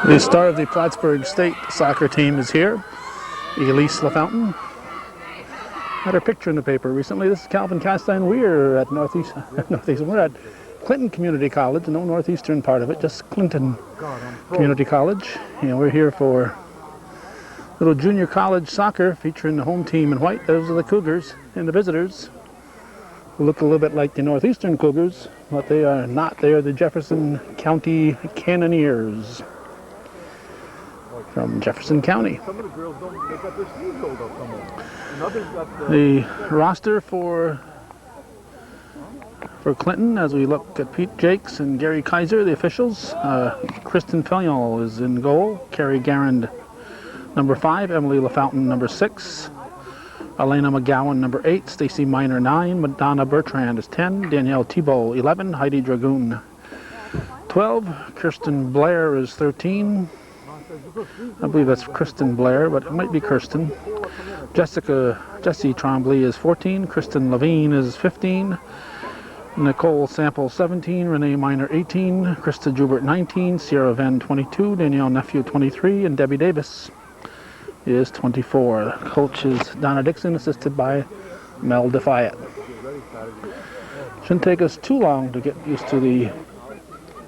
The star of the Plattsburgh State soccer team is here, Elise LaFountain. Had her picture in the paper recently. This is Calvin Castine. We're at We're at Clinton Community College, no northeastern part of it, just Clinton Community College. And we're here for little junior college soccer featuring the home team in white. Those are the Cougars, and the visitors who look a little bit like the northeastern Cougars, but they are not. They are the Jefferson County Cannoneers from Jefferson County. The roster for Clinton, as we look at Pete Jakes and Gary Kaiser, the officials. Kristen Fellion is in goal. Carrie Garand, number 5. Emily LaFountain, number 6. Elena McGowan, number 8. Stacy Miner, 9. Madonna Bertrand is 10. Danielle Thibault, 11. Heidi Dragoon, 12. Kirsten Blair is 13. I believe that's Kristen Blair, but it might be Kirsten. Jessie Trombley is 14. Kristen Levine is 15. Nicole Sample, 17. Renee Miner, 18. Krista Jubert, 19. Sierra Venn, 22. Danielle Nephew, 23. And Debbie Davis is 24. The coach is Donna Dixon, assisted by Mel Defiant. Shouldn't take us too long to get used to the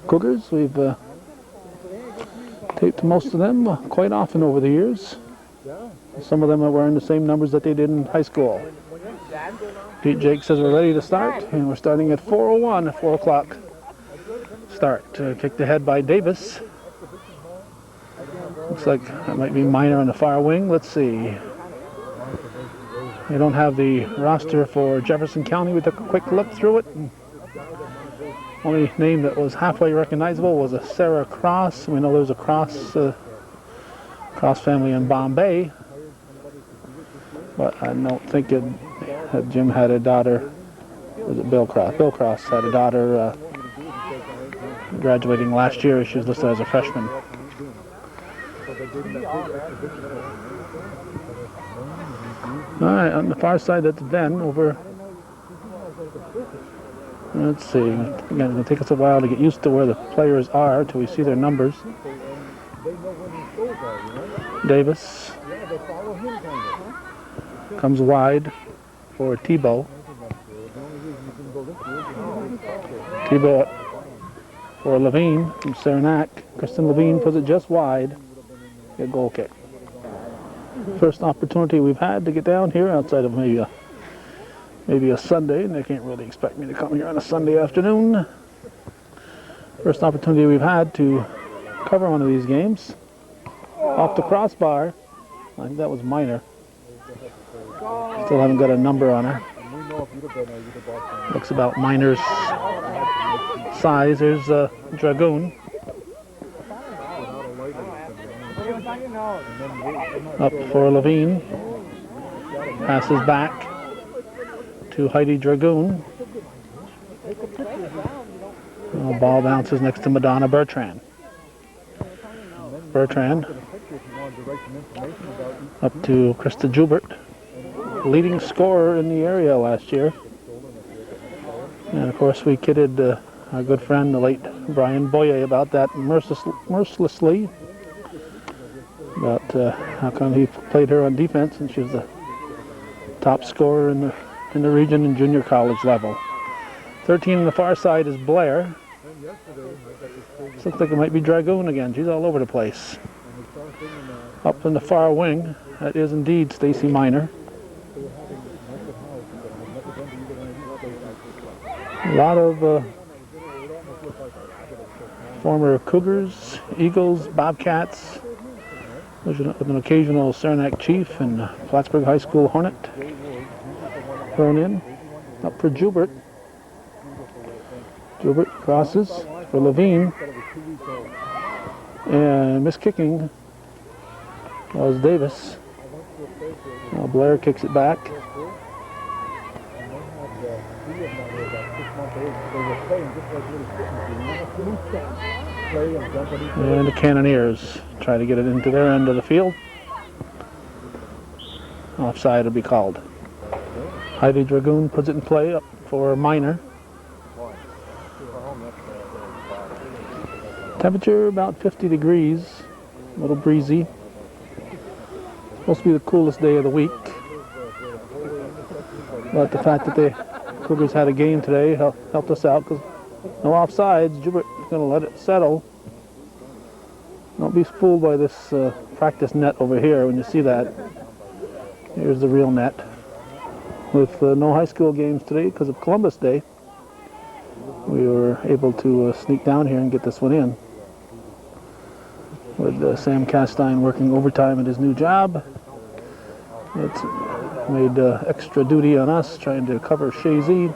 Cougars. We've taped most of them quite often over the years. Some of them are wearing the same numbers that they did in high school. Pete Jake says we're ready to start, and we're starting at 4:01, at 4 o'clock start. Kicked ahead by Davis. Looks like that might be Miner on the far wing. Let's see. They don't have the roster for Jefferson County. We took a quick look through it. Only name that was halfway recognizable was a Sarah Cross. We know there's a Cross family in Bombay, but I don't think that Jim had a daughter. Was it Bill Cross? Bill Cross had a daughter graduating last year. She was listed as a freshman. All right, on the far side, that's Ben over. Let's see. Again, it's going to take us a while to get used to where the players are until we see their numbers. Davis comes wide for Thibault. Thibault for Levine from Saranac. Kristen Levine puts it just wide. A goal kick. First opportunity we've had to get down here outside of maybe a Sunday, and they can't really expect me to come here on a Sunday afternoon. First opportunity we've had to cover one of these games. Off the crossbar. I think that was Miner. Still haven't got a number on her. Looks about Miner's size. There's Dragoon. Up for Levine. Passes back to Heidi Dragoon. Ball bounces next to Madonna Bertrand. Bertrand up to Krista Jubert, leading scorer in the area last year. And of course we kidded our good friend, the late Brian Boyer, about that mercilessly. About how come he played her on defense, and she was the top scorer in the region in junior college level. 13 on the far side is Blair. This looks like it might be Dragoon again. She's all over the place. Up in the far wing, that is indeed Stacy Miner. A lot of former Cougars, Eagles, Bobcats, with an occasional Saranac Chief and Plattsburgh High School Hornet thrown in. Up for Jubert. Jubert crosses for Levine. And miskicking was Davis. Now Blair kicks it back. And the Cannoneers try to get it into their end of the field. Offside will be called. Heidi Dragoon puts it in play up for Miner. Temperature about 50 degrees. A little breezy. Supposed to be the coolest day of the week. But the fact that the Cougars had a game today helped us out because no offsides. Joubert's going to let it settle. Don't be fooled by this practice net over here when you see that. Here's the real net. With no high school games today because of Columbus Day, we were able to sneak down here and get this one in. With Sam Castine working overtime at his new job, it's made extra duty on us trying to cover Shazy,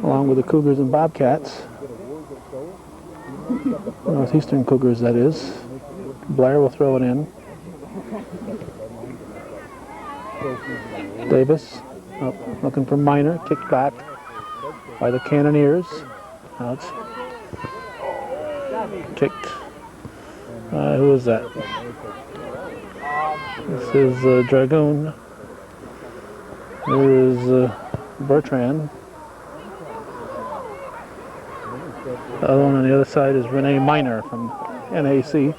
along with the Cougars and Bobcats. Northeastern Cougars, that is. Blair will throw it in. Davis looking for Minor, kicked back by the Cannoneers. Now it's kicked. Who is that? This is Dragoon. There is Bertrand. The other one on the other side is Renee Minor from NAC.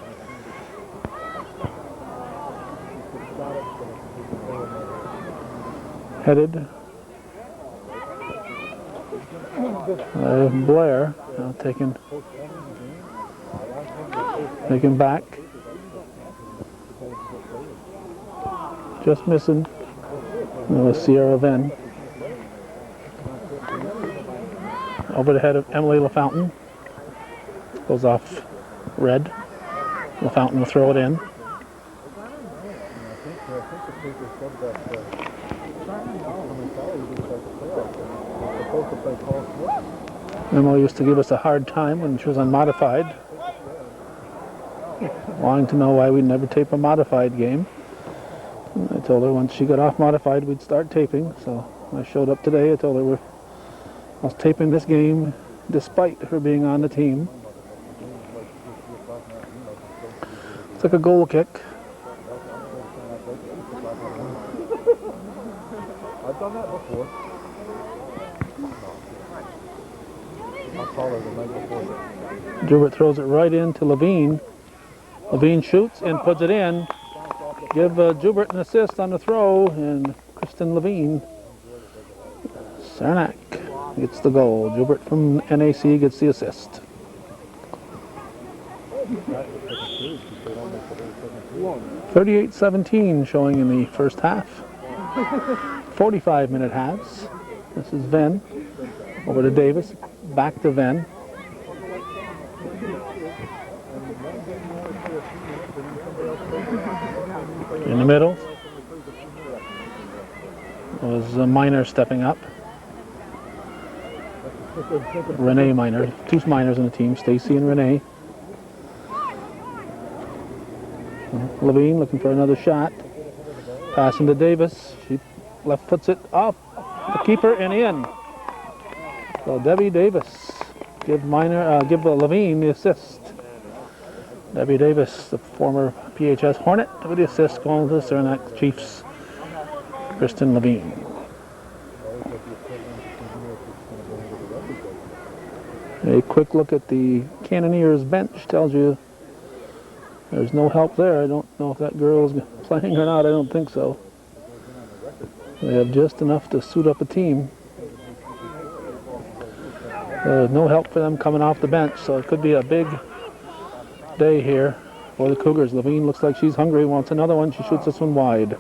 Headed. Blair now taken back. Just missing. Sierra Venn. Over the head of Emily LaFountain. Goes off red. LaFountain will throw it in. Emily used to give us a hard time when she was on modified, wanting to know why we'd never tape a modified game. And I told her once she got off modified we'd start taping, so when I showed up today I told her I was taping this game despite her being on the team. It's like a goal kick. I've done that before. Joubert throws it right into Levine. Levine shoots and puts it in. Give Joubert an assist on the throw, and Kristen Levine. Saranac gets the goal. Joubert from NAC gets the assist. 38-17 showing in the first half. 45-minute halves. This is Venn. Over to Davis. Back to Venn. In the middle was Minor stepping up. Renee Minor. Two Minors on the team, Stacy and Renee. Levine looking for another shot. Passing to Davis. She left foots it off the keeper and in. So Debbie Davis give Levine the assist. Debbie Davis, the former PHS Hornet, with the assist going to the Saranac Chiefs. Kristen Levine. A quick look at the Cannoneers bench tells you there's no help there. I don't know if that girl is playing or not. I don't think so. They have just enough to suit up a team. No help for them coming off the bench, so it could be a big day here for the Cougars. Levine looks like she's hungry, wants another one. She shoots this one wide.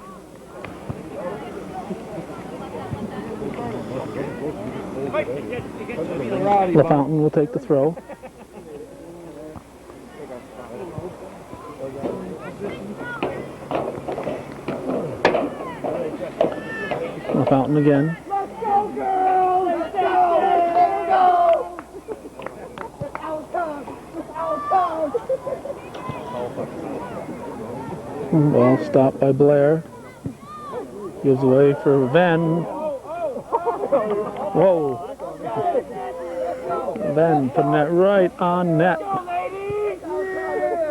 LaFountain will take the throw. LaFountain again. Let's go, girls! Let's go! Ball stopped by Blair. Gives away for Venn. Whoa. Venn putting that right on net.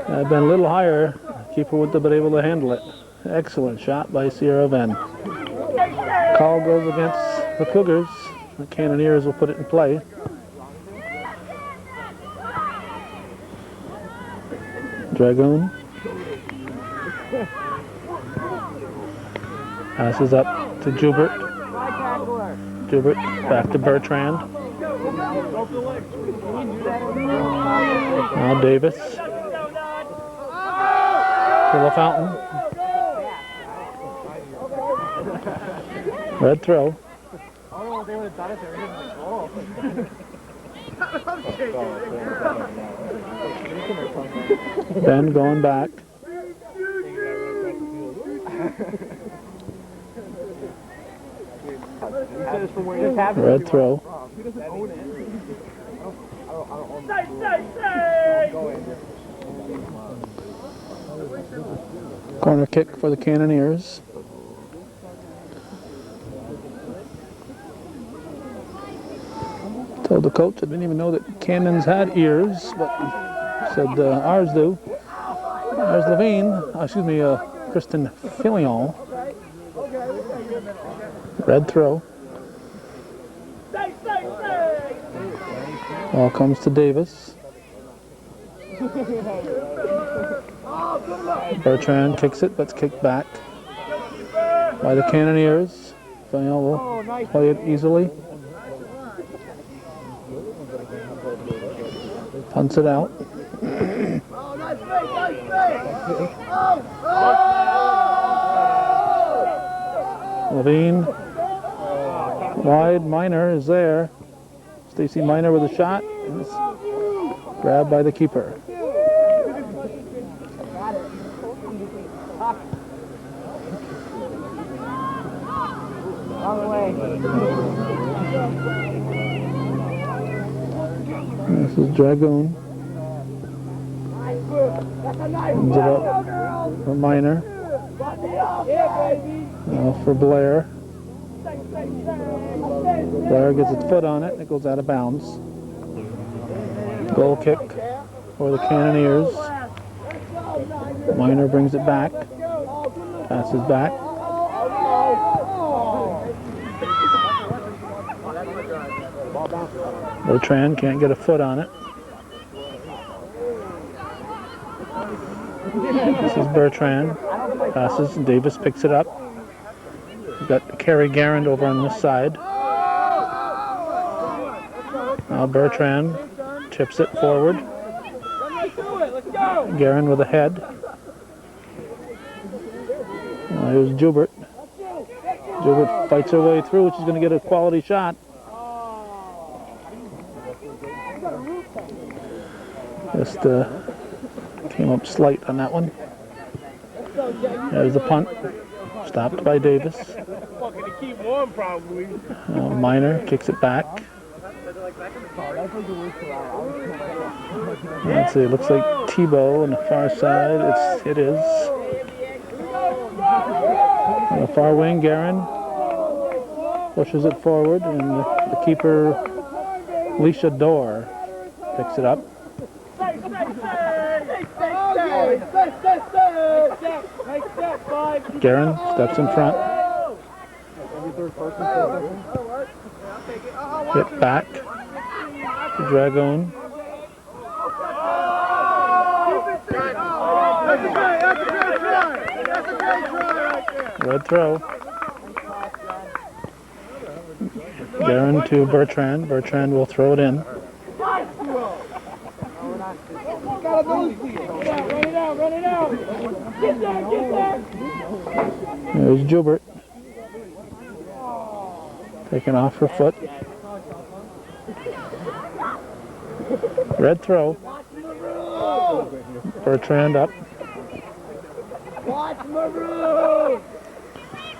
Had been a little higher. Keeper wouldn't have been able to handle it. Excellent shot by Sierra Venn. Call goes against the Cougars. The Cannoneers will put it in play. Dragoon Passes up to Joubert. Joubert back to Bertrand. Now Davis. To LaFountain. Red throw. Ben going back. Red throw. Corner kick for the Cannoneers. Told the coach I didn't even know that cannons had ears, but said ours do. There's Kristen Filion. Red throw. Ball comes to Davis. Bertrand kicks it, but it's kicked back by the Cannoneers. Filion will play it easily. Punts it out. Levine. Wide. Minor is there. Stacy Minor with a shot. And it's grabbed by the keeper. This is Dragoon. Ends it up for Minor. Now for Blair. Blair gets its foot on it and it goes out of bounds. Goal kick for the Cannoneers. Minor brings it back. Passes back. Bertrand can't get a foot on it. This is Bertrand. Passes. Davis picks it up. We've got Carrie Garand over on this side. Now Bertrand chips it forward. Garand with a head. Here's Joubert. Joubert fights her way through. She's going to get a quality shot. Just came up slight on that one. There's the punt. Stopped by Davis. Minor kicks it back. Let's see, it looks like Tebow on the far side. It is. On the far wing, Guerin pushes it forward, and the keeper, Leisha Dorr, picks it up. Guerin steps in front. Hit back to Dragoon. Red throw. Guerin to Bertrand. Bertrand will throw it in. There's Joubert. Taking off her foot. Red throw. Bertrand up.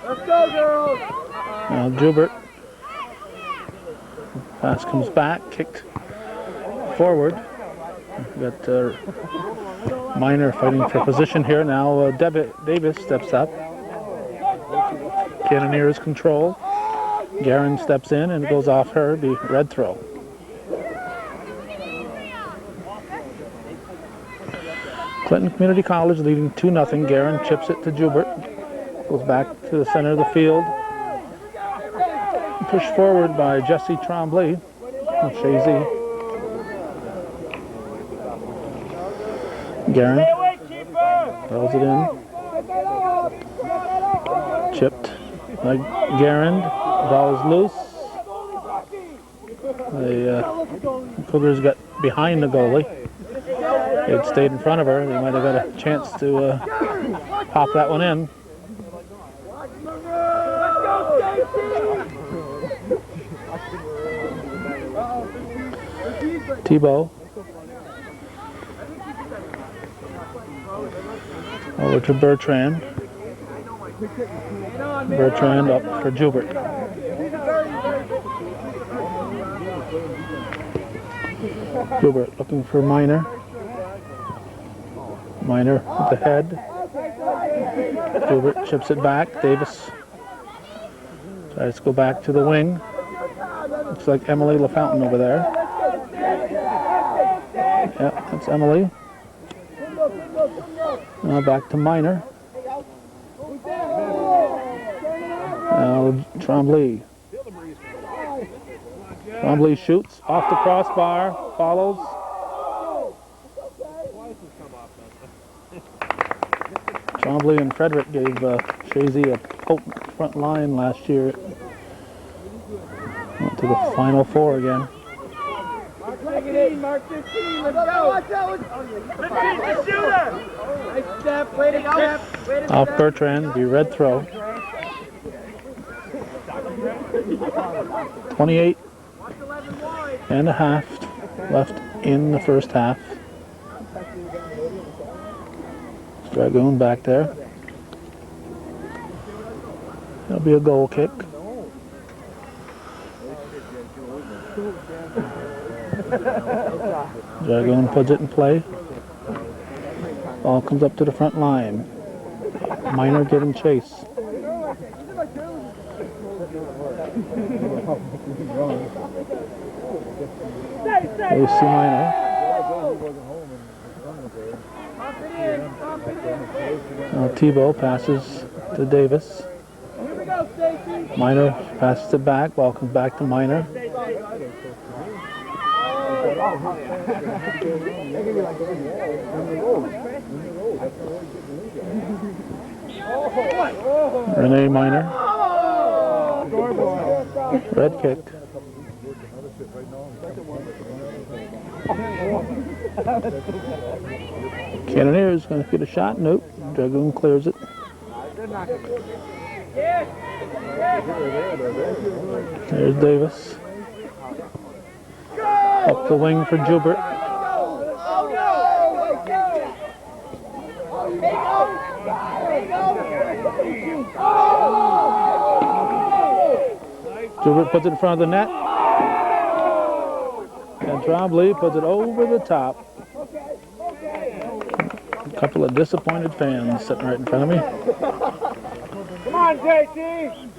Let's go, girls! Now Joubert. Pass comes back, kicked forward. We've got Minor fighting for position here. Now Davis steps up. Cannoneers control. Guerin steps in and goes off her, the red throw. Clinton Community College leading 2-0. Guerin chips it to Joubert. Goes back to the center of the field. Pushed forward by Jesse Tremblay from Shazy. Guerin throws it in. Chipped Garand, ball is loose. The Cougars got behind the goalie. If they'd stayed in front of her, they might have got a chance to pop that one in. Tebow. Over to Bertrand. Bertrand up for Joubert. Joubert looking for Minor. Minor with the head. Joubert chips it back. Davis tries to go back to the wing. Looks like Emily LaFountain over there. Yeah, that's Emily. Now back to Minor. Now Tremblay. Tremblay shoots off the crossbar, follows. Tremblay and Frederick gave Shazy a potent front line last year. Went to the Final Four again. Mark 15, let's go! Watch out! 15's the shooter! Nice step, way to go! Off Bertrand, be red throw. 28 and a half left in the first half. Dragoon back there. It'll be a goal kick. Dragoon puts it in play. Ball comes up to the front line. Minor giving chase. AC Minor. Now Tebow passes to Davis. Minor passes it back. Ball comes back to Minor. Renee Minor. Red kick. Cannoneers going to get a shot. Nope. Dragoon clears it. There's Davis. Up the wing for Joubert. Joubert puts it in front of the net. And Tremblay puts it over the top. A couple of disappointed fans sitting right in front of me. Come on, JC!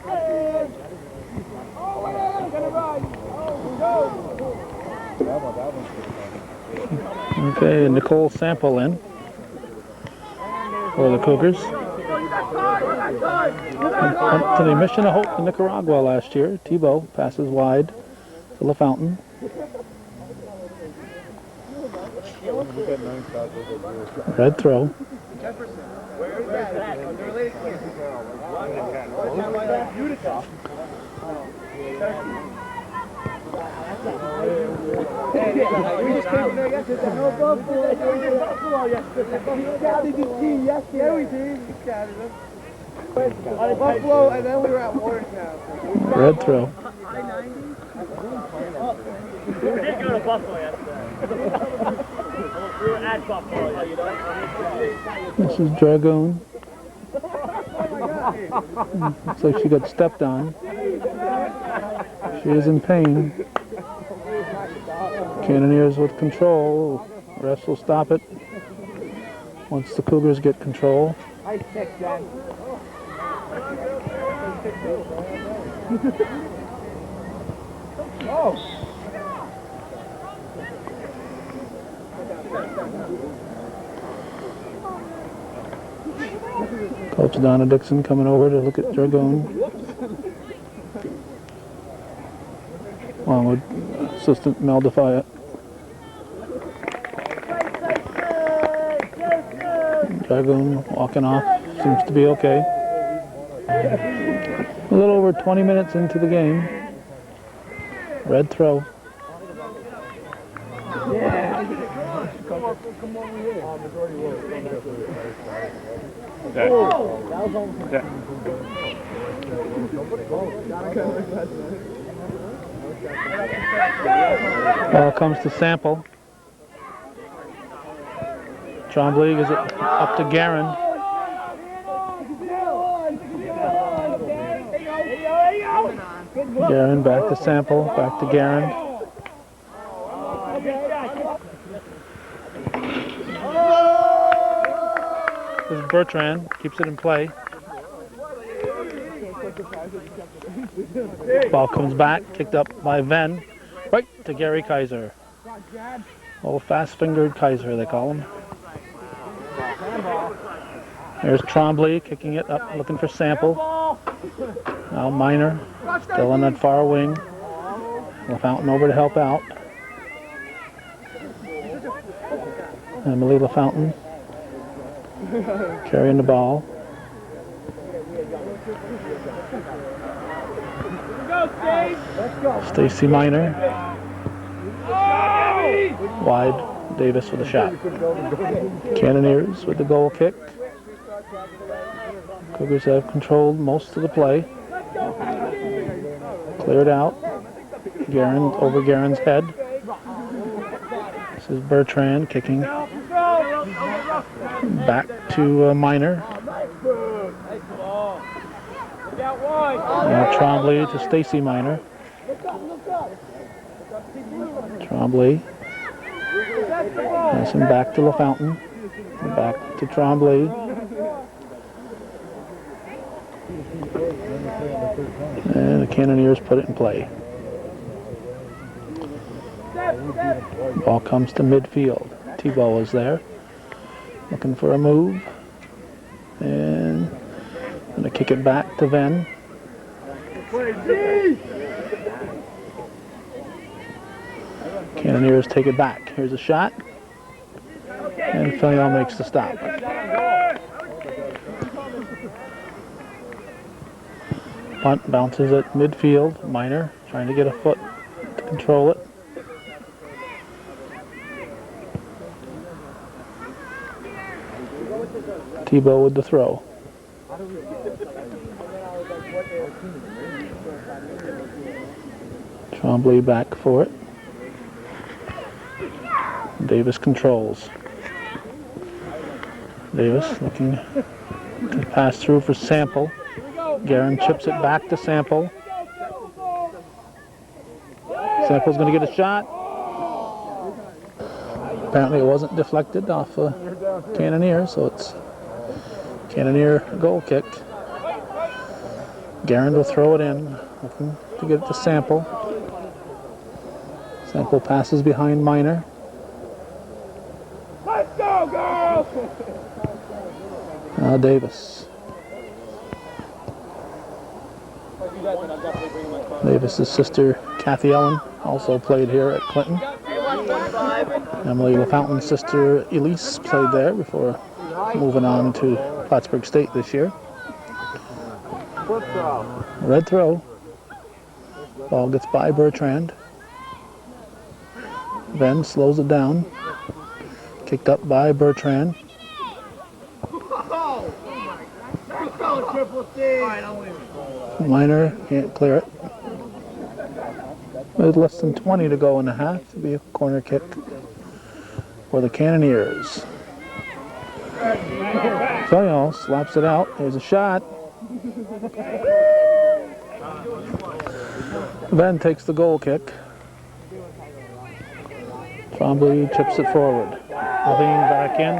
Stay. Okay, Nicole Sample in for the Cougars. Went to the Mission of Hope in Nicaragua last year. Tebow passes wide to LaFountain. Red throw. Jefferson. Where is that? We just came from there yesterday. No Buffalo. We did Buffalo yesterday. We scouted the team yesterday. Yeah, we did. We scouted them. Buffalo, and then we were at Watertown. Red throw. We did go to Buffalo yesterday. We were at Buffalo yesterday. This is Dragoon. Looks like she got stepped on. She is in pain. Cannoneers with control. Refs will stop it once the Cougars get control. Nice kick, Jen. Oh! Coach Donna Dixon coming over to look at Dragoon. Along with assistant Mel Defiant. Dragoon walking off. seems to be okay. A little over 20 minutes into the game. Red throw. Ball comes to Sample. Trombley gives it up to Guerin. Guerin back to Sample, back to Guerin. This is Bertrand, keeps it in play. Ball comes back, kicked up by Venn, right to Gary Kaiser. Oh, fast-fingered Kaiser, they call him. There's Trombley kicking it up, looking for Sample. Now Minor, still on that far wing. LaFountain over to help out. Emily LaFountain carrying the ball. Stacy Minor. Wide. Davis with a shot. Cannoneers with the goal kick. Cougars have controlled most of the play. Cleared out. Guerin over Guerin's head. This is Bertrand kicking back to Minor. Now Trombley to Stacy Minor. Trombley. Passing back to LaFountain. Back to Trombley. And the Cannoneers put it in play. Ball comes to midfield. T-ball is there. Looking for a move. And going to kick it back to Venn. Cannoneers take it back. Here's a shot. And Filion makes the stop. Punt bounces at midfield. Minor trying to get a foot to control it. Tebow with the throw. Trombley back for it. Davis controls. Davis looking to pass through for Sample. Guerin chips it back to Sample. Sample's going to get a shot. Apparently it wasn't deflected off a Cannoneer, so it's Cannoneer goal kick. Guerin will throw it in, looking to get it to Sample. Sample passes behind Minor. Let's go, girls! Now Davis. Davis's sister, Kathy Ellen, also played here at Clinton. Emily LaFountain's sister, Elise, played there before moving on to Plattsburgh State this year. Red throw. Ball gets by Bertrand. Venn slows it down. Kicked up by Bertrand. Minor can't clear it. With less than 20 to go in the half, it'll be a corner kick for the Cannoneers. Filion slaps it out. Here's a shot. Venn takes the goal kick. Trombley chips it forward. Levine back in.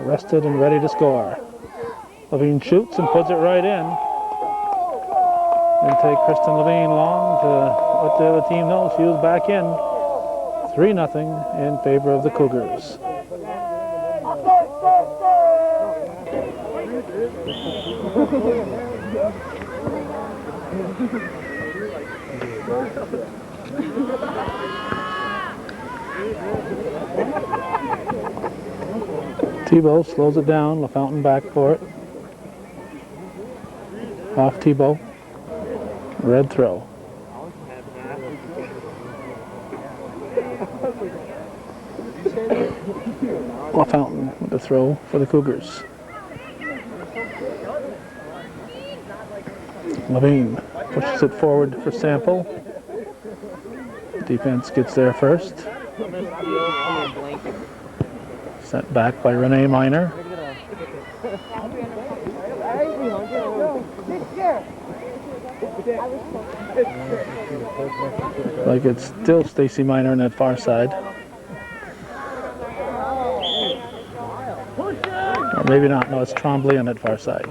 Arrested and ready to score. Levine shoots and puts it right in. Didn't take Kristen Levine long to let the other team know she was back in. 3-0 in favor of the Cougars. Tebow slows it down. LaFountain back for it. Off Tebow. Red throw. LaFountain with the throw for the Cougars. Levine pushes it forward for Sample. Defense gets there first. Sent back by Renee Miner. Like it's still Stacy Miner on that far side. Or maybe not. No, it's Trombley on that far side.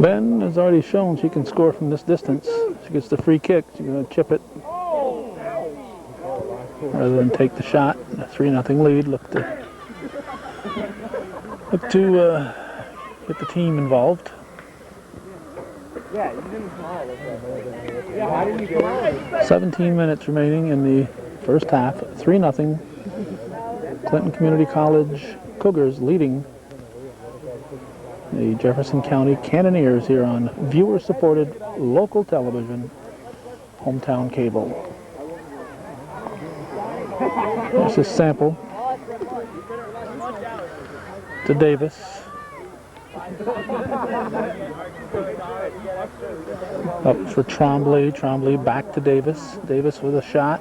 Ben has already shown she can score from this distance. She gets the free kick. She's going to chip it. Rather than take the shot. A 3-0 lead. Look to get the team involved. 17 minutes remaining in the first half. 3-0. Clinton Community College Cougars leading the Jefferson County Cannoneers here on viewer-supported local television, hometown cable. This is Sample to Davis. Up for Trombley. Trombley back to Davis. Davis with a shot.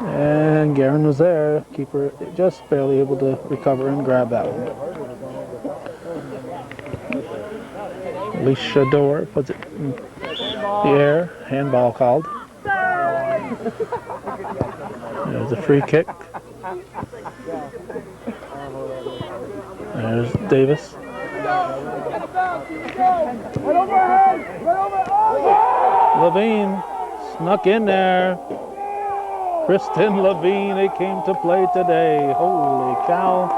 And Guerin was there. Keeper just barely able to recover and grab that one. Alicia Dorr puts it in the air. Handball called. There's a free kick. There's Davis. Levine snuck in there. Kristen Levine, they came to play today. Holy cow.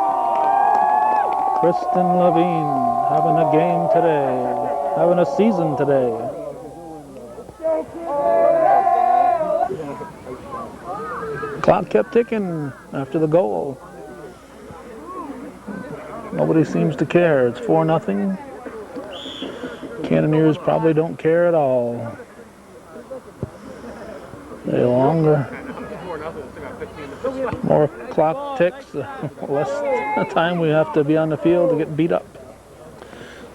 Kristen Levine having a game today. Having a season today. Clock kept ticking after the goal. Nobody seems to care. It's 4-0. Cannoneers probably don't care at all. They longer. More clock ticks, the less time we have to be on the field to get beat up.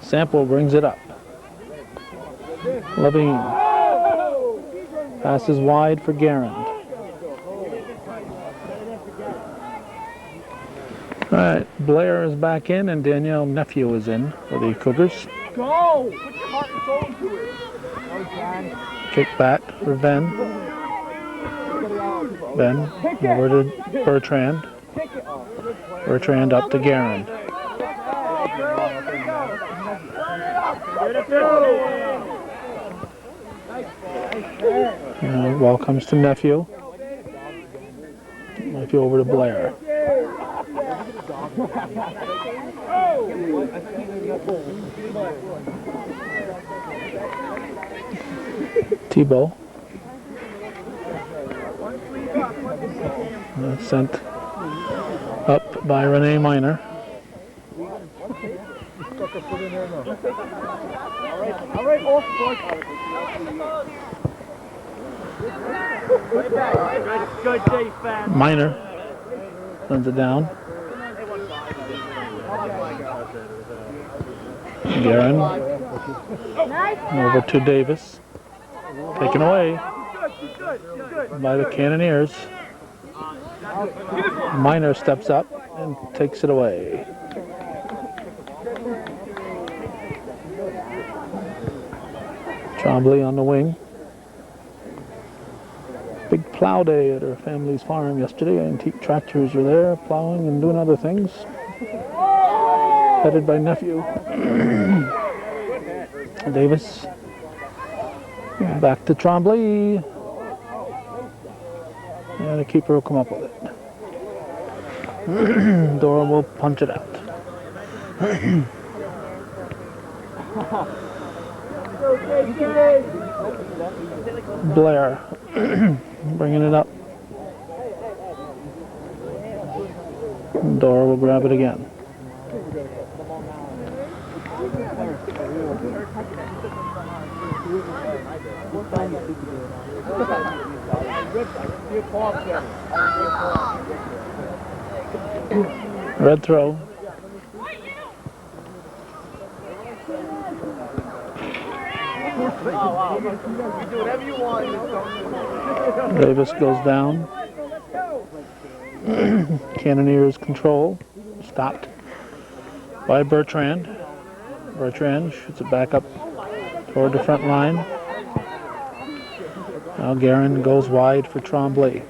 Sample brings it up. Levine. Passes wide for Garand. All right, Blair is back in and Danielle Nephew is in for the Cougars. Go! Put your heart and soul into it. Kick back for Ben. Ben over to Bertrand. Bertrand up to Garand. Ball comes to Nephew. Nephew over to Blair. Tebow. Sent up by Renee Miner. Miner sends it down. Guerin over to Davis. Taken away by the Cannoneers. Miner steps up and takes it away. Trombley on the wing. Big plow day at her family's farm yesterday. Antique tractors were there plowing and doing other things. Headed by Nephew. Davis. Back to Trombley. And the keeper will come up with it. Dora will punch it out. Blair bringing it up. Dora will grab it again. Red throw. Davis goes down. Cannoneers control. Stopped by Bertrand. Bertrand shoots it back up toward the front line. Now Guerin goes wide for Tremblay.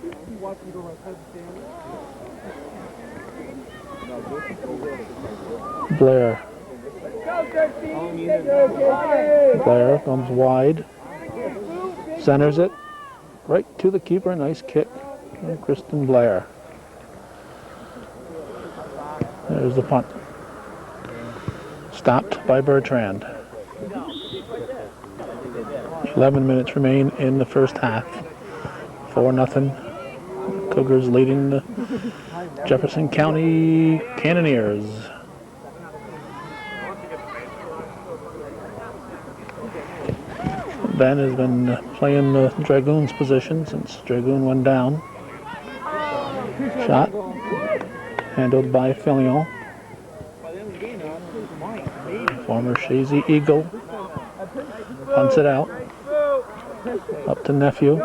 Blair. Blair comes wide. Centers it right to the keeper. Nice kick. And Kristen Blair. There's the punt. Stopped by Bertrand. 11 minutes remain in the first half. 4-0. Cougars leading the Jefferson County Cannoneers. Ben has been playing the Dragoons position since Dragoon went down. Shot handled by Fillion. Former Shazy Eagle. Punts it out. Up to Nephew.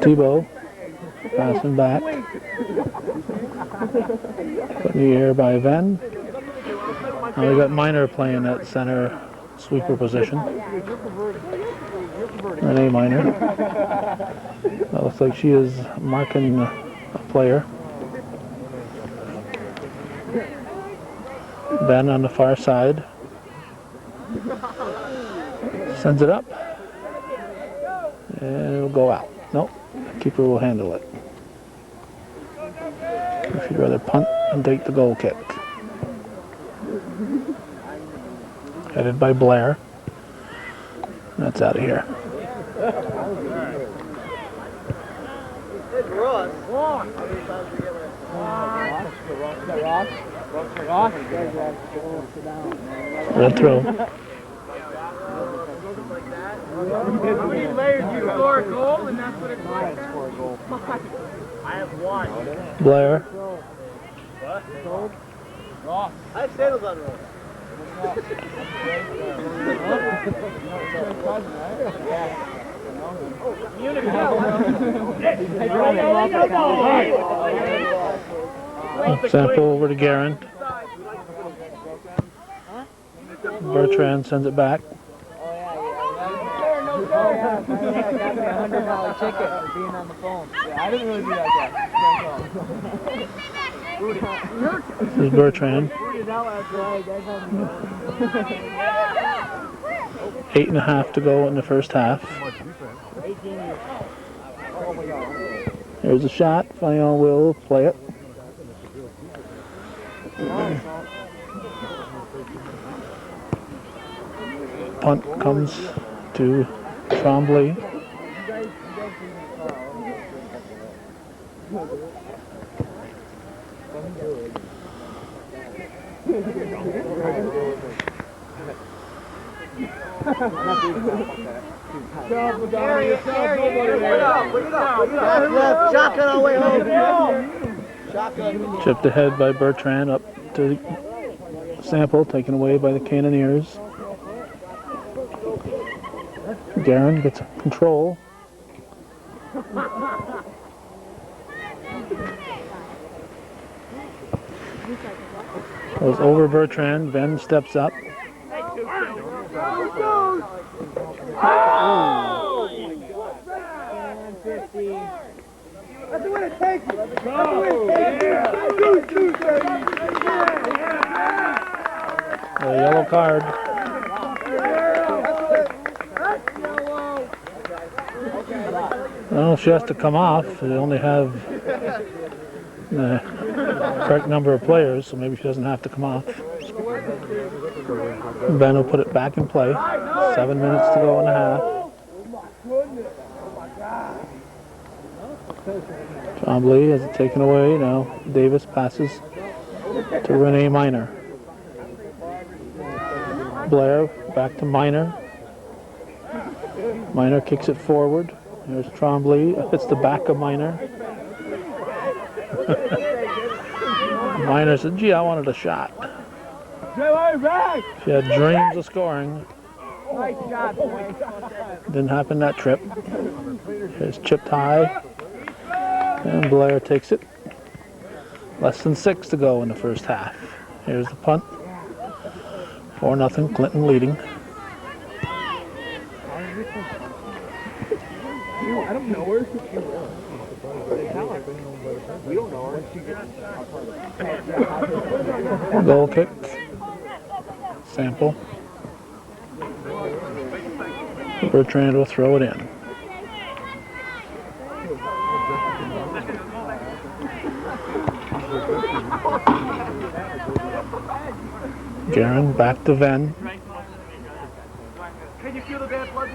Tebow passing back. Put in the air by Venn. Now we got Miner playing at center sweeper position. Renee Miner. That looks like she is marking a player. Ben on the far side. Sends it up. And it'll go out. Nope. The keeper will handle it. If you'd rather punt and take the goal kick. Headed by Blair. That's out of here. Red throw. How many layers do you score a goal and that's what it's like? I have one. Blair. What? I have sandals on roll. Sample over to Guerin. Bertrand sends it back. Got me $100 ticket for being on the phone. Yeah, I didn't really do that. 'This is Bertrand. 8.5 to go in the first half. Here's a shot. Fayon will play it. Punt comes to Tremblay. Shotgun on the way home. Shotgun. Chipped ahead by Bertrand up to Sample, taken away by the Cannoneers. Guerin gets control. Goes over Bertrand. Ben steps up. That's the way it takes you. That's the way it takes you. A yellow card. I don't know if she has to come off. They only have the correct number of players, so maybe she doesn't have to come off. Ben will put it back in play. 7 minutes to go in the half. Trombley has it taken away. Now Davis passes to Renee Minor. Blair back to Minor. Minor kicks it forward. There's Trombley. Hits the back of Minor. Minor said, gee, I wanted a shot. She had dreams of scoring. Nice shot, boy. Didn't happen that trip. Here's chipped high. And Blair takes it. Less than 6 to go in the first half. Here's the punt. 4-0, Clinton leading. I don't know her. We don't know her. Goal kick. Sample. Bertrand will throw it in. Guerin back to Venn. Can you feel the bad blood?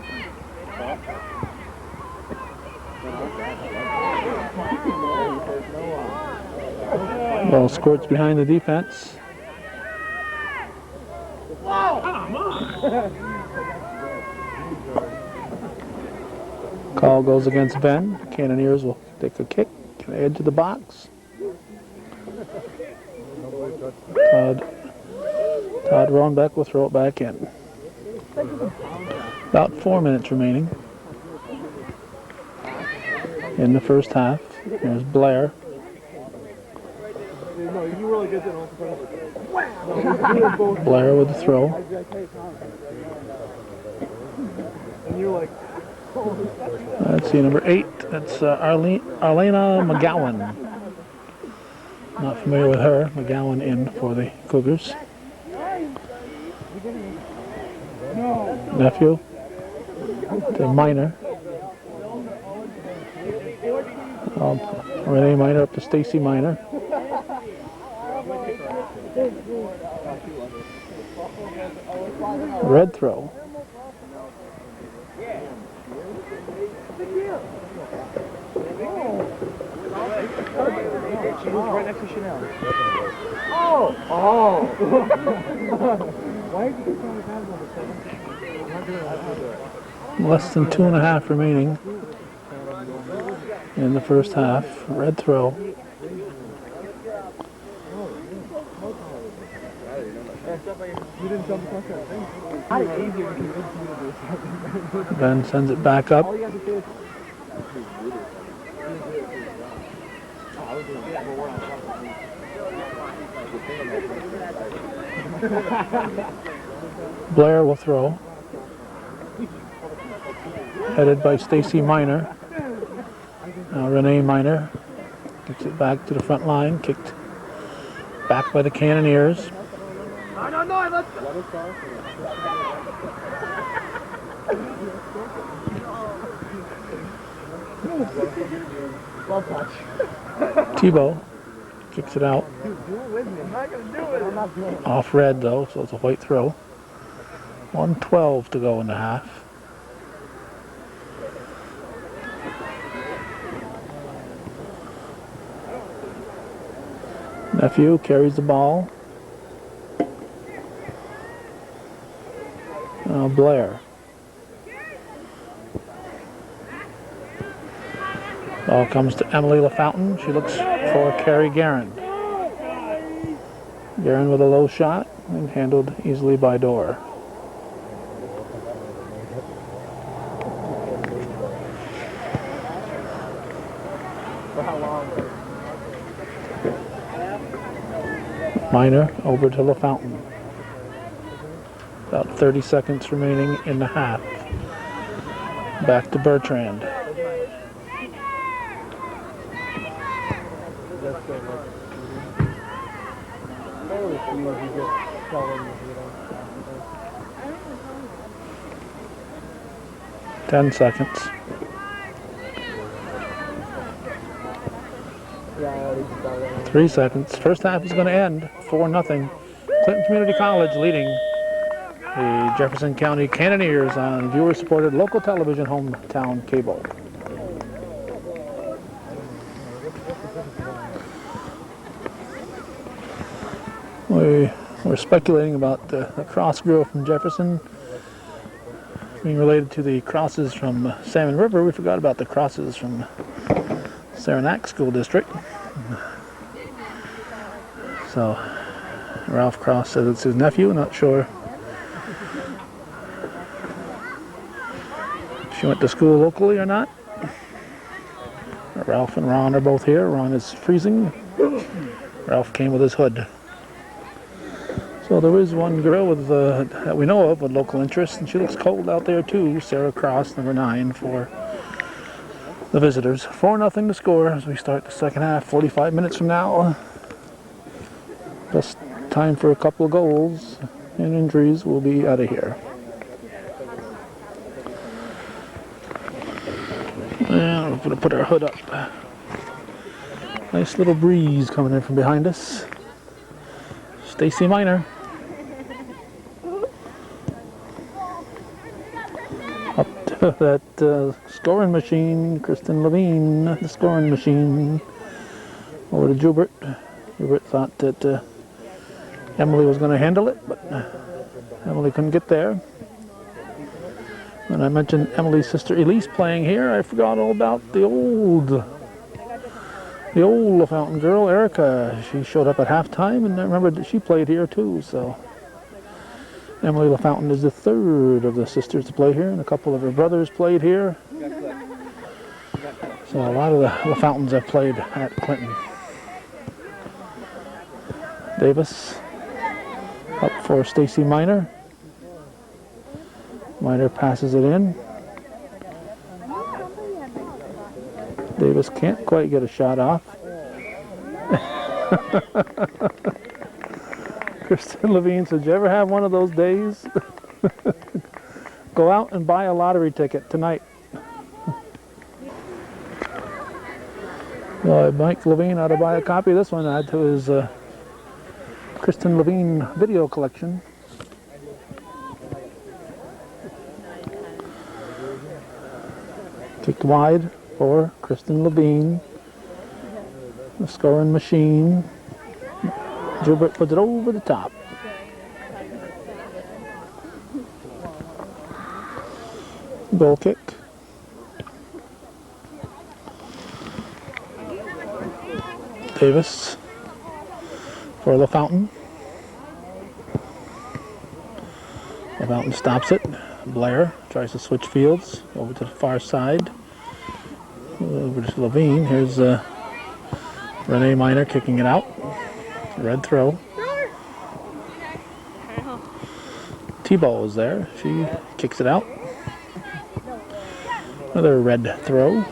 Ball squirts behind the defense. Call goes against Venn. Cannoneers will take a kick to the edge of the box. Todd Ronbeck will throw it back in. About 4 minutes remaining in the first half. Here's Blair. Blair with the throw. Let's see, number 8. That's Arlena McGowan. Not familiar with her. McGowan in for the Cougars. Nephew to Minor. Renee Minor up to Stacy Minor. Red throw. She was right next to Chanel. Oh! Oh! Why did you throw the bad one? Less than 2.5 remaining in the first half. Red throw. Ben sends it back up. Blair will throw. Headed by Stacy Minor. Now Renee Minor kicks it back to the front line. Kicked back by the Cannoneers. No, let's go. Well touch. Tebow kicks it out. I'm not going to do it. I'm not doing it. Off red though, so it's a white throw. 1:12 to go in the half. Nephew carries the ball. Blair. Ball comes to Emily LaFountain. She looks for Carrie Guerin. Guerin with a low shot and handled easily by Dorr. For how long? Minor over to LaFountain. About 30 seconds remaining in the half. Back to Bertrand. Ten seconds. 3 seconds. First half is going to end 4-0. Clinton Community College leading The Jefferson County Cannoneers on viewer-supported local television hometown cable. We're speculating about the cross girl from Jefferson being related to the crosses from Salmon River. We forgot about the crosses from Saranac School District. So Ralph Cross says it's his nephew. Not sure if she went to school locally or not. Ralph and Ron are both here. Ron is freezing. Ralph came with his hood. So there is one girl with that we know of with local interest, and she looks cold out there too. Sarah Cross, number 9 for the visitors. 4-0 to score as we start the second half. 45 minutes from now. Just time for a couple of goals and injuries. We'll be out of here. And we're going to put our hood up. Nice little breeze coming in from behind us. Stacy Miner. Up to that scoring machine, Kristen Levine, the scoring machine. Over to Joubert. Joubert thought that Emily was going to handle it, but Emily couldn't get there. When I mentioned Emily's sister Elise playing here, I forgot all about the old LaFountain girl, Erica. She showed up at halftime, and I remember that she played here too. So Emily LaFountain is the 3rd of the sisters to play here, and a couple of her brothers played here. So a lot of the LaFountains have played at Clinton. Davis up for Stacy Miner. Miner passes it in. Davis can't quite get a shot off. Kristen Levine said, "Did you ever have one of those days? Go out and buy a lottery ticket tonight." Well, Mike Levine ought to buy a copy of this one, add to his Kristen Levine video collection. Kicked wide for Kristen Levine. The scoring machine. Joubert puts it over the top. Goal kick. Davis for LaFountain. LaFountain stops it. Blair tries to switch fields over to the far side. Over to Levine. Here's Renee Miner kicking it out. Red throw. T-ball is there. She kicks it out. Another red throw.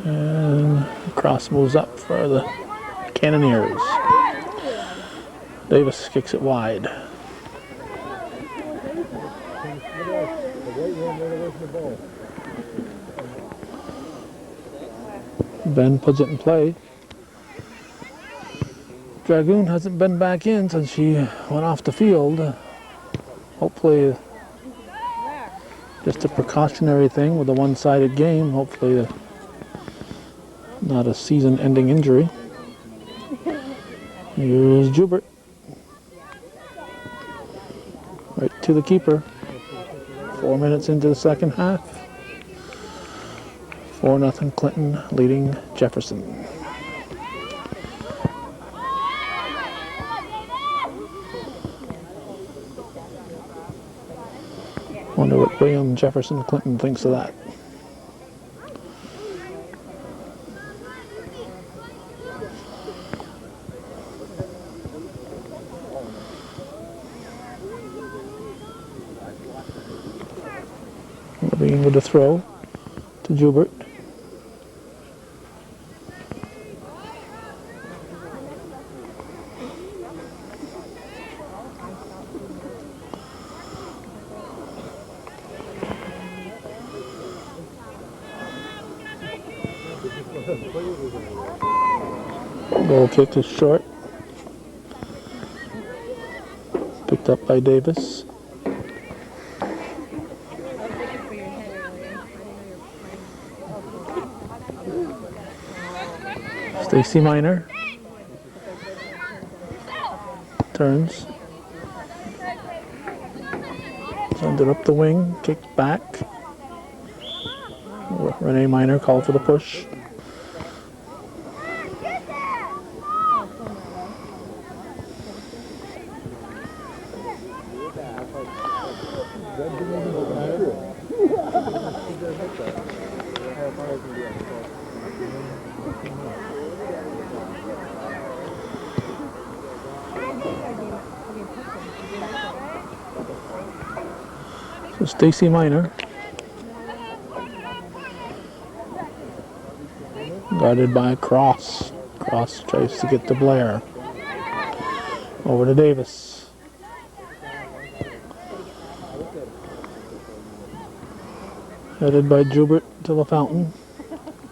And cross moves up for the Cannoneers. Davis kicks it wide. Ben puts it in play. Dragoon hasn't been back in since she went off the field. Hopefully just a precautionary thing with a one-sided game. Hopefully not a season-ending injury. Here's Joubert. Right to the keeper. 4 minutes into the second half. 4-0 Clinton leading Jefferson. Wonder what William Jefferson Clinton thinks of that. Levine with a throw to Joubert. Goal kick is short. Picked up by Davis. Stacy Minor turns. Sends it up the wing, kicked back. Renee Minor called for the push. So Stacy Minor, guarded by Cross. Cross tries to get to Blair. Over to Davis. Headed by Joubert to LaFountain.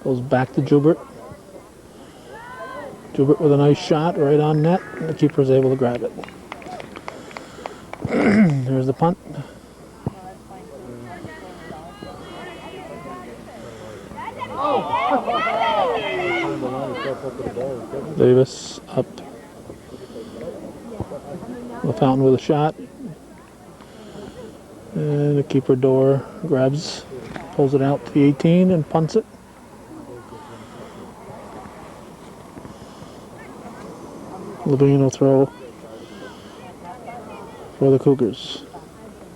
Goes back to Joubert. Joubert with a nice shot right on net. And the keeper's able to grab it. There's the punt. Davis up. LaFountain with a shot. And the keeper door grabs, pulls it out to the 18 and punts it. Levine will throw for the Cougars.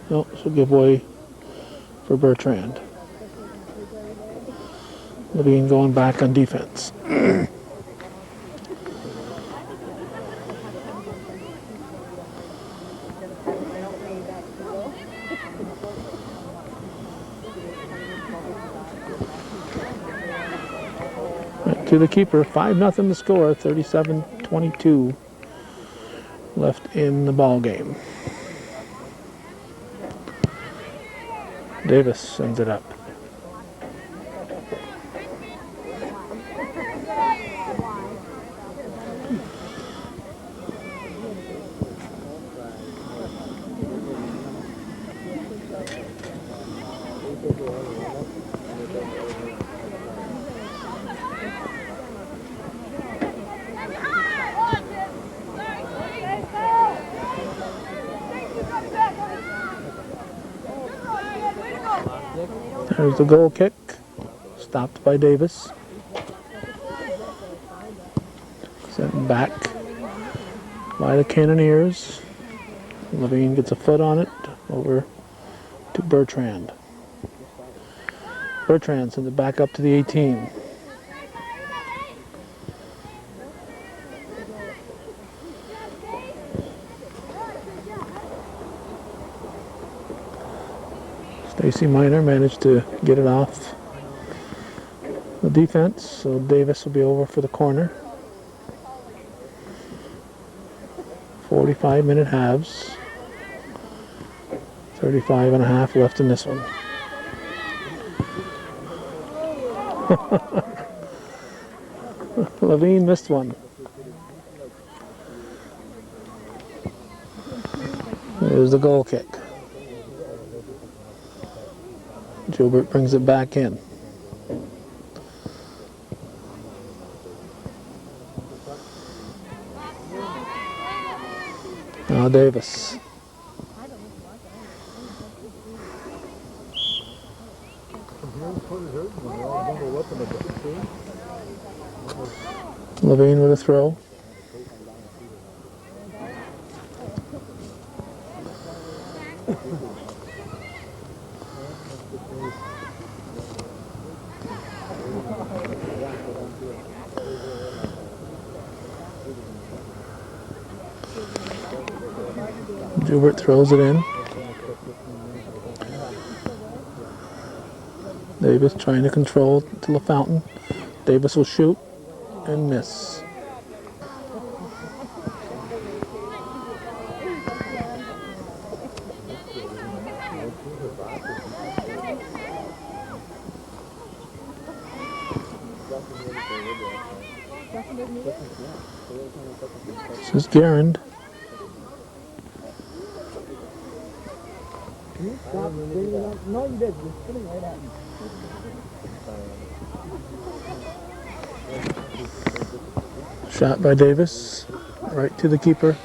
No, she'll give way for Bertrand. Levine going back on defense. To the keeper, 5-0 to score, 37-22 left in the ball game. Davis sends it up. There's the goal kick, stopped by Davis. Sent back by the Cannoneers. Levine gets a foot on it, over to Bertrand. Bertrand sends it back up to the 18. Stacy Minor managed to get it off the defense, so Davis will be over for the corner. 45-minute halves. 35 and a half left in this one. Levine missed one. There's the goal kick. Joubert brings it back in. Now Davis. Levine with a throw. Joubert throws it in. Davis trying to control to LaFountain. Davis will shoot and miss. This is Garand. No, you did. You're spinning right at me. Shot by Davis, right to the keeper.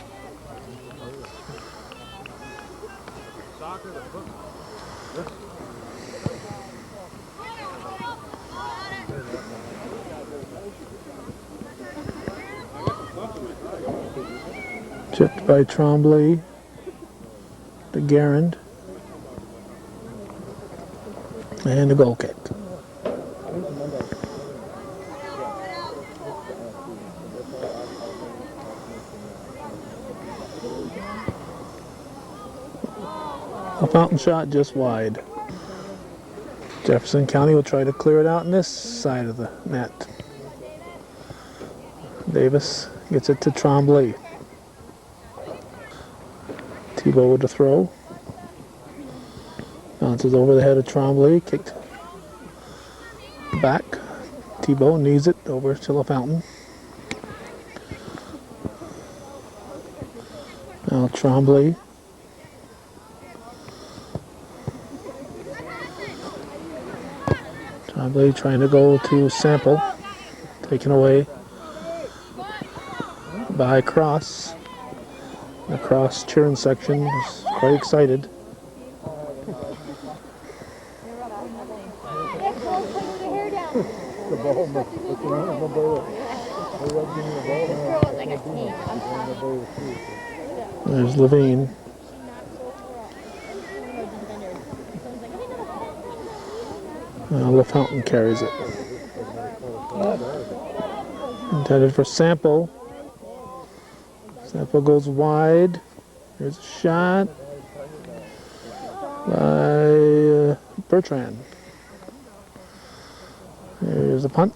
Chipped by Tremblay to Garand. And a goal kick. A fountain shot just wide. Jefferson County will try to clear it out on this side of the net. Davis gets it to Tremblay. Thibault with the throw. Bounces over the head of Tremblay, kicked back. Thibault knees it over to LaFountain. Now Tremblay. Tremblay trying to go to Sample. Taken away by Cross. The Cross cheering section is quite excited. There's Levine. LaFountain carries it. Intended for Sample. Sample goes wide. Here's a shot by Bertrand. Here's a punt.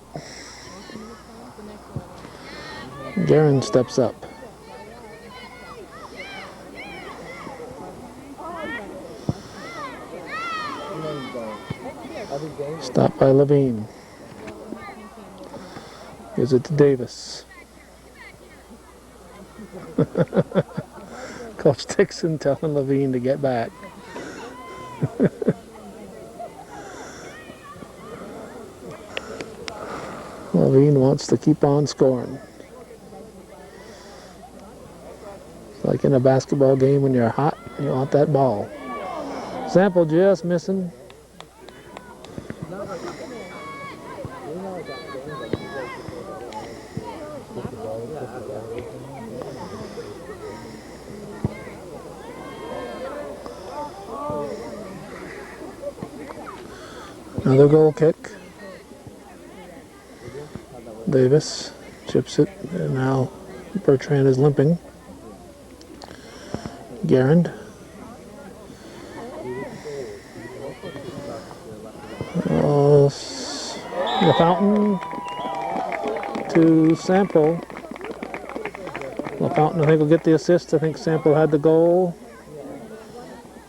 Garand steps up. Stopped by Levine. Gives it to Davis. Coach Dixon telling Levine to get back. Levine wants to keep on scoring. It's like in a basketball game when you're hot, you want that ball. Sample just missing. Another goal kick. Davis chips it, and now Bertrand is limping. Garand. The Fountain to Sample. LaFountain, I think, will get the assist. I think Sample had the goal.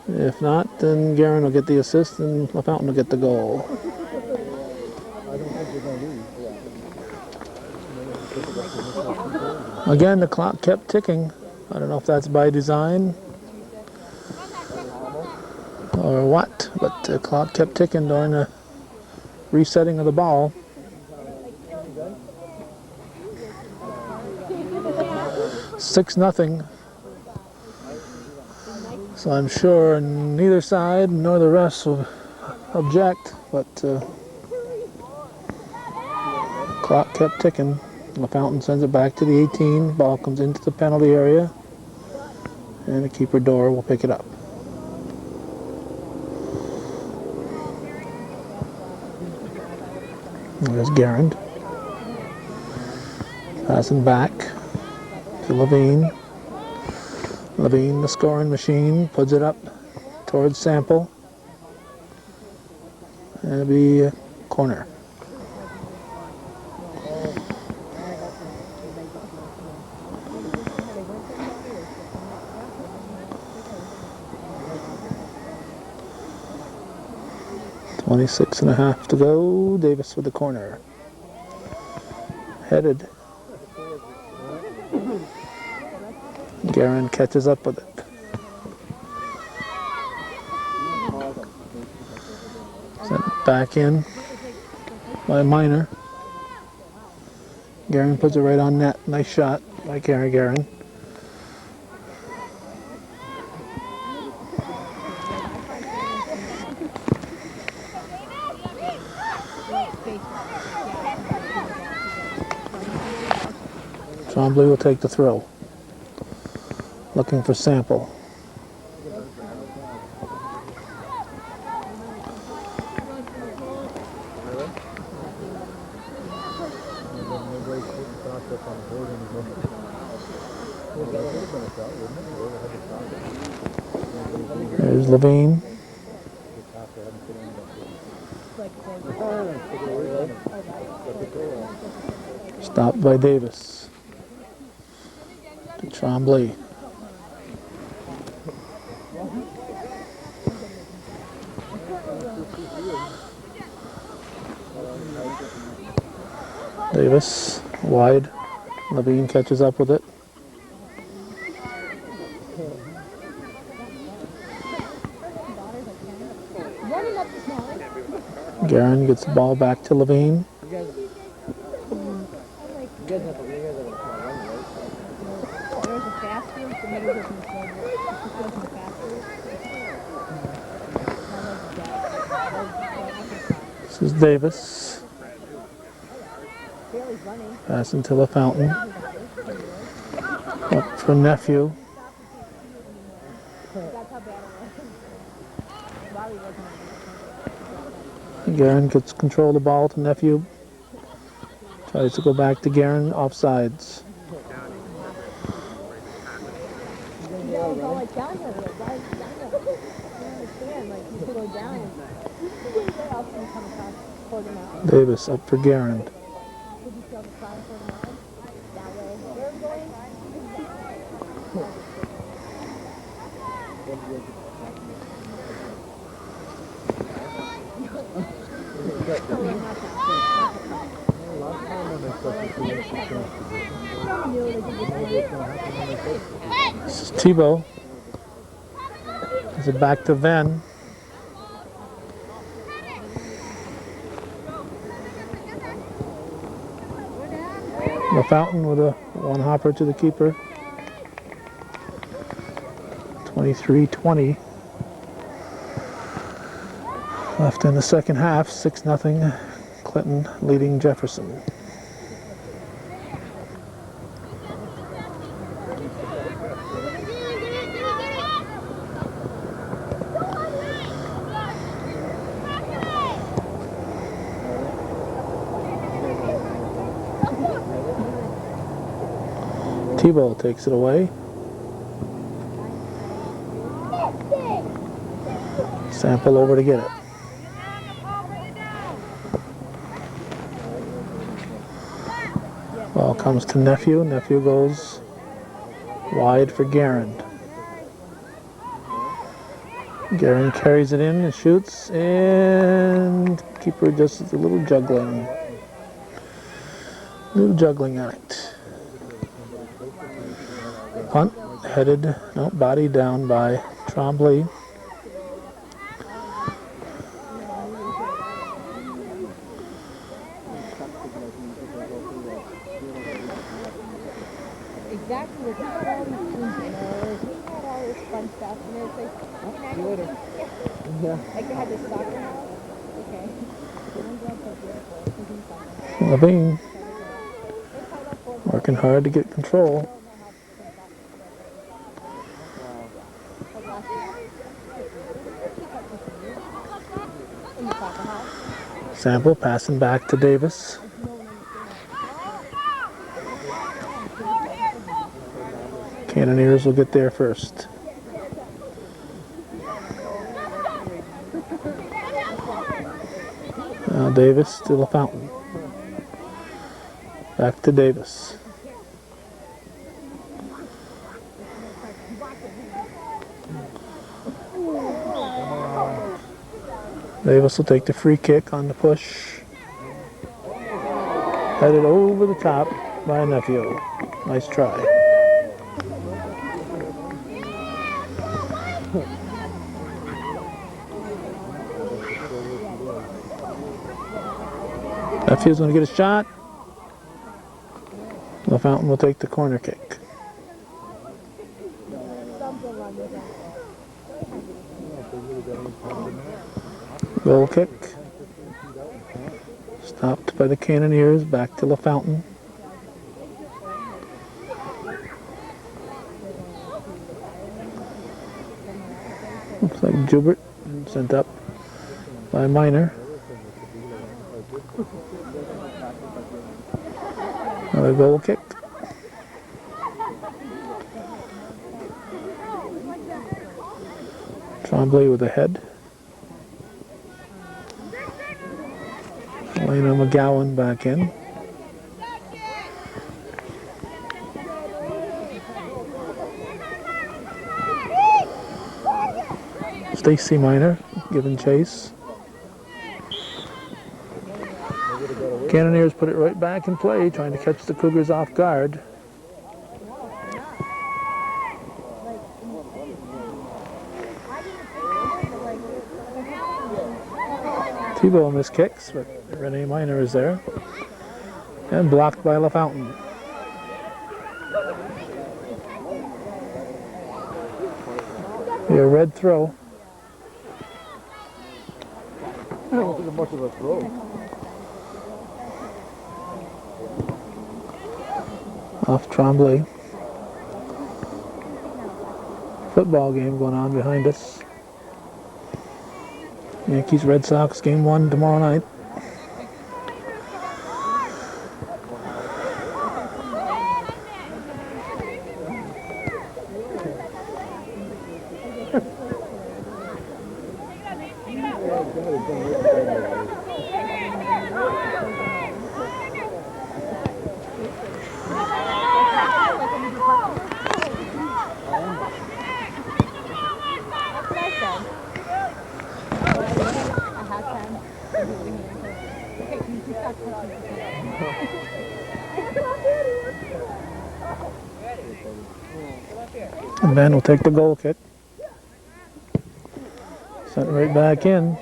If not, then Garand will get the assist and LaFountain will get the goal. Again, the clock kept ticking. I don't know if that's by design or what, but the clock kept ticking during the resetting of the ball. Six nothing. So I'm sure neither side nor the refs will object, but clock kept ticking. LaFountain sends it back to the 18. Ball comes into the penalty area, and the keeper Dora will pick it up. There's Garand. Passing back to Levine. Levine, the scoring machine, puts it up towards Sample. And it'll be a corner. .26.5 to go. Davis with the corner. Headed Guerin catches up with it. Sent back in by Minor. Guerin puts it right on net. Nice shot by Guerin. Trombley will take the throw. Looking for Sample. There's Levine. Stopped by Davis. To Trombley. Davis wide. Levine catches up with it. Guerin gets the ball back to Levine. This is Davis. Passing to the fountain. Up for Nephew. Guerin gets control of the ball to Nephew. Tries to go back to Guerin, offsides. Davis up for Guerin. This is Tebow. Is it back to Venn? The fountain with a one hopper to the keeper. 23-20. Left in the second half, 6-0. Clinton leading Jefferson. Tebow takes it away. Sample over to get it. Ball comes to Nephew. Nephew goes wide for Guerin. Guerin carries it in and shoots, and keeper just a little juggling. Little juggling act. Punt headed, no, body down by Trombley. Exactly, he had all these dinners, he had all this fun stuff, and it's like, like they had this soccer house. Okay. Levine working hard to get control. Sample passing back to Davis. Cannoneers will get there first. Now Davis to the fountain. Back to Davis. Davis will take the free kick on the push. Headed over the top by Nephew. Nice try. Nephew's going to get a shot. LaFountain will take the corner kick. Goal kick. Stopped by the Cannoneers. Back to LaFountain. Looks like Joubert sent up by Minor. Another goal kick. Tremblay with a head. Elena McGowan back in. Stacy Minor giving chase. Cannoneers put it right back in play, trying to catch the Cougars off guard. Thibault missed kicks, but Renee Minor is there. And blocked by LaFountain. A red throw. That wasn't much of a throw. Off Tremblay. Football game going on behind us. Yankees Red Sox game 1 tomorrow night. And Van will take the goal kick. Sent right back in.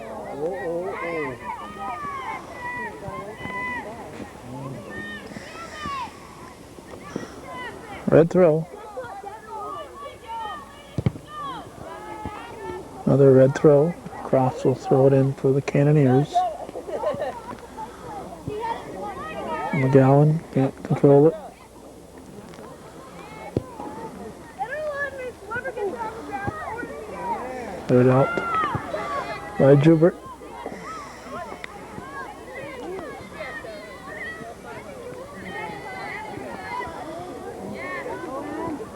Red throw. Another red throw. Crofts will throw it in for the Cannoneers. McGowan can't control it. Third out by Joubert.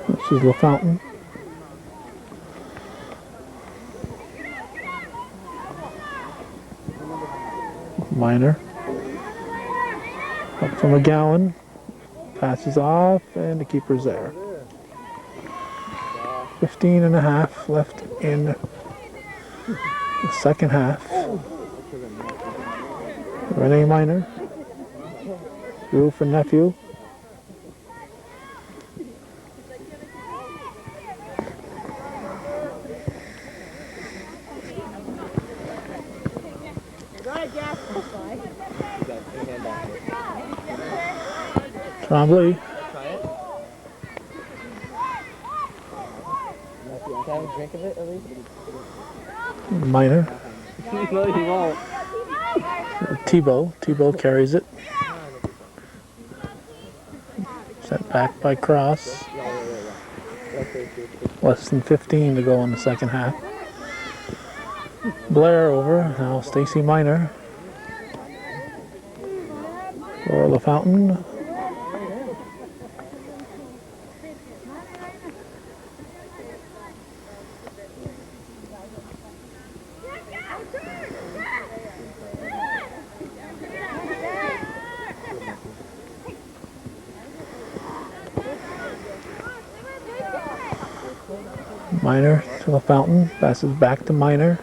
This is LaFountain. Minor. Up from McGowan. Passes off and the keeper's there. 15 and a half left in the second half. Renee Minor. Through for Nephew. Tremblay. Have a drink of it at least? Minor. No, you won't. Thibault carries it. Sent back by Cross. Less than 15 to go in the second half. Blair over. Now Stacy Minor. For LaFountain. Minor to LaFountain, passes back to Minor.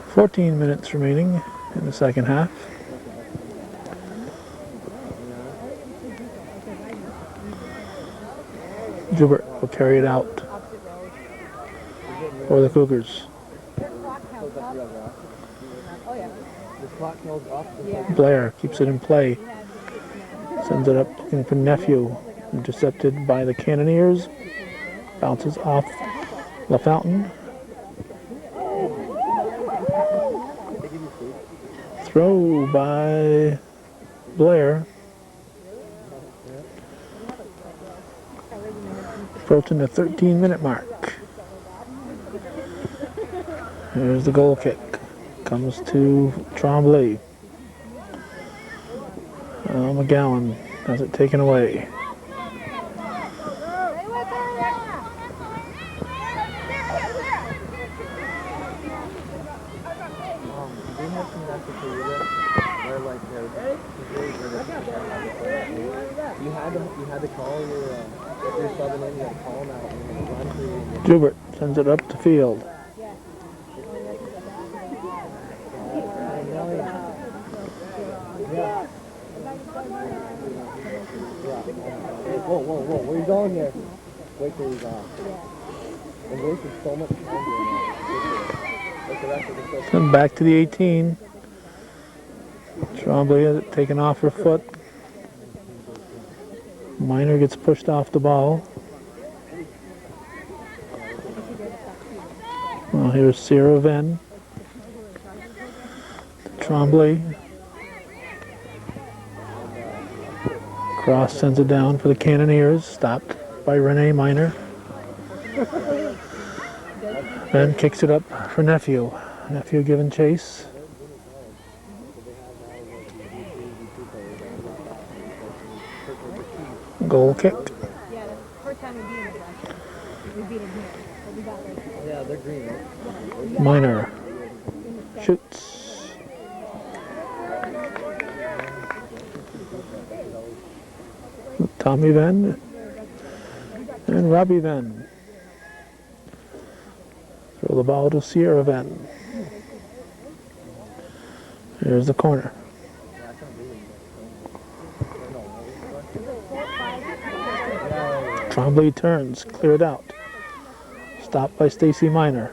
"14 minutes remaining in the second half. Joubert will carry it out for the Cougars. Blair keeps it in play. Sends it up looking for Nephew. Intercepted by the Cannoneers. Bounces off LaFountain. Throw by Blair. Approaching the 13-minute mark. Here's the goal kick. Comes to Tremblay. McGowan has it taken away. Joubert sends it up the field. Whoa, where are you going here? Wait till he's off. And wasted so much time doing that. Send back to the 18. Tremblay has it taken off her foot. Minor gets pushed off the ball. Well, here's Sarah Venn. Tremblay. Cross sends it down for the Cannoneers. Stopped by Renee Minor. Venn kicks it up for Nephew. Nephew giving chase. Goal kick. Yeah, the first time we beat him was we beat him here. But we got like, Yeah, they're green. Minor shoots. Tommy Venn and Robbie Venn. Throw the ball to Sierra Venn. Here's the corner. Tremblay turns, cleared out. Stopped by Stacy Minor.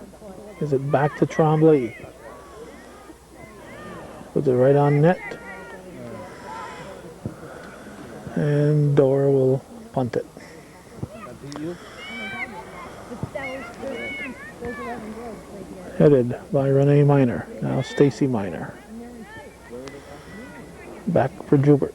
Is it back to Tremblay? Puts it right on net. And Dora will punt it. Headed by Renee Minor. Now Stacy Minor. Back for Joubert.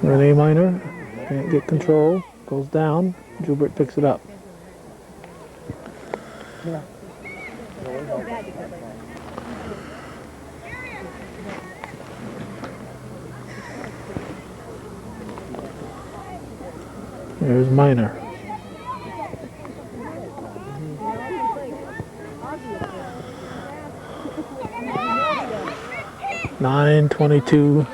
Renee Minor can't get control, goes down. Joubert picks it up. There's Minor. .9:22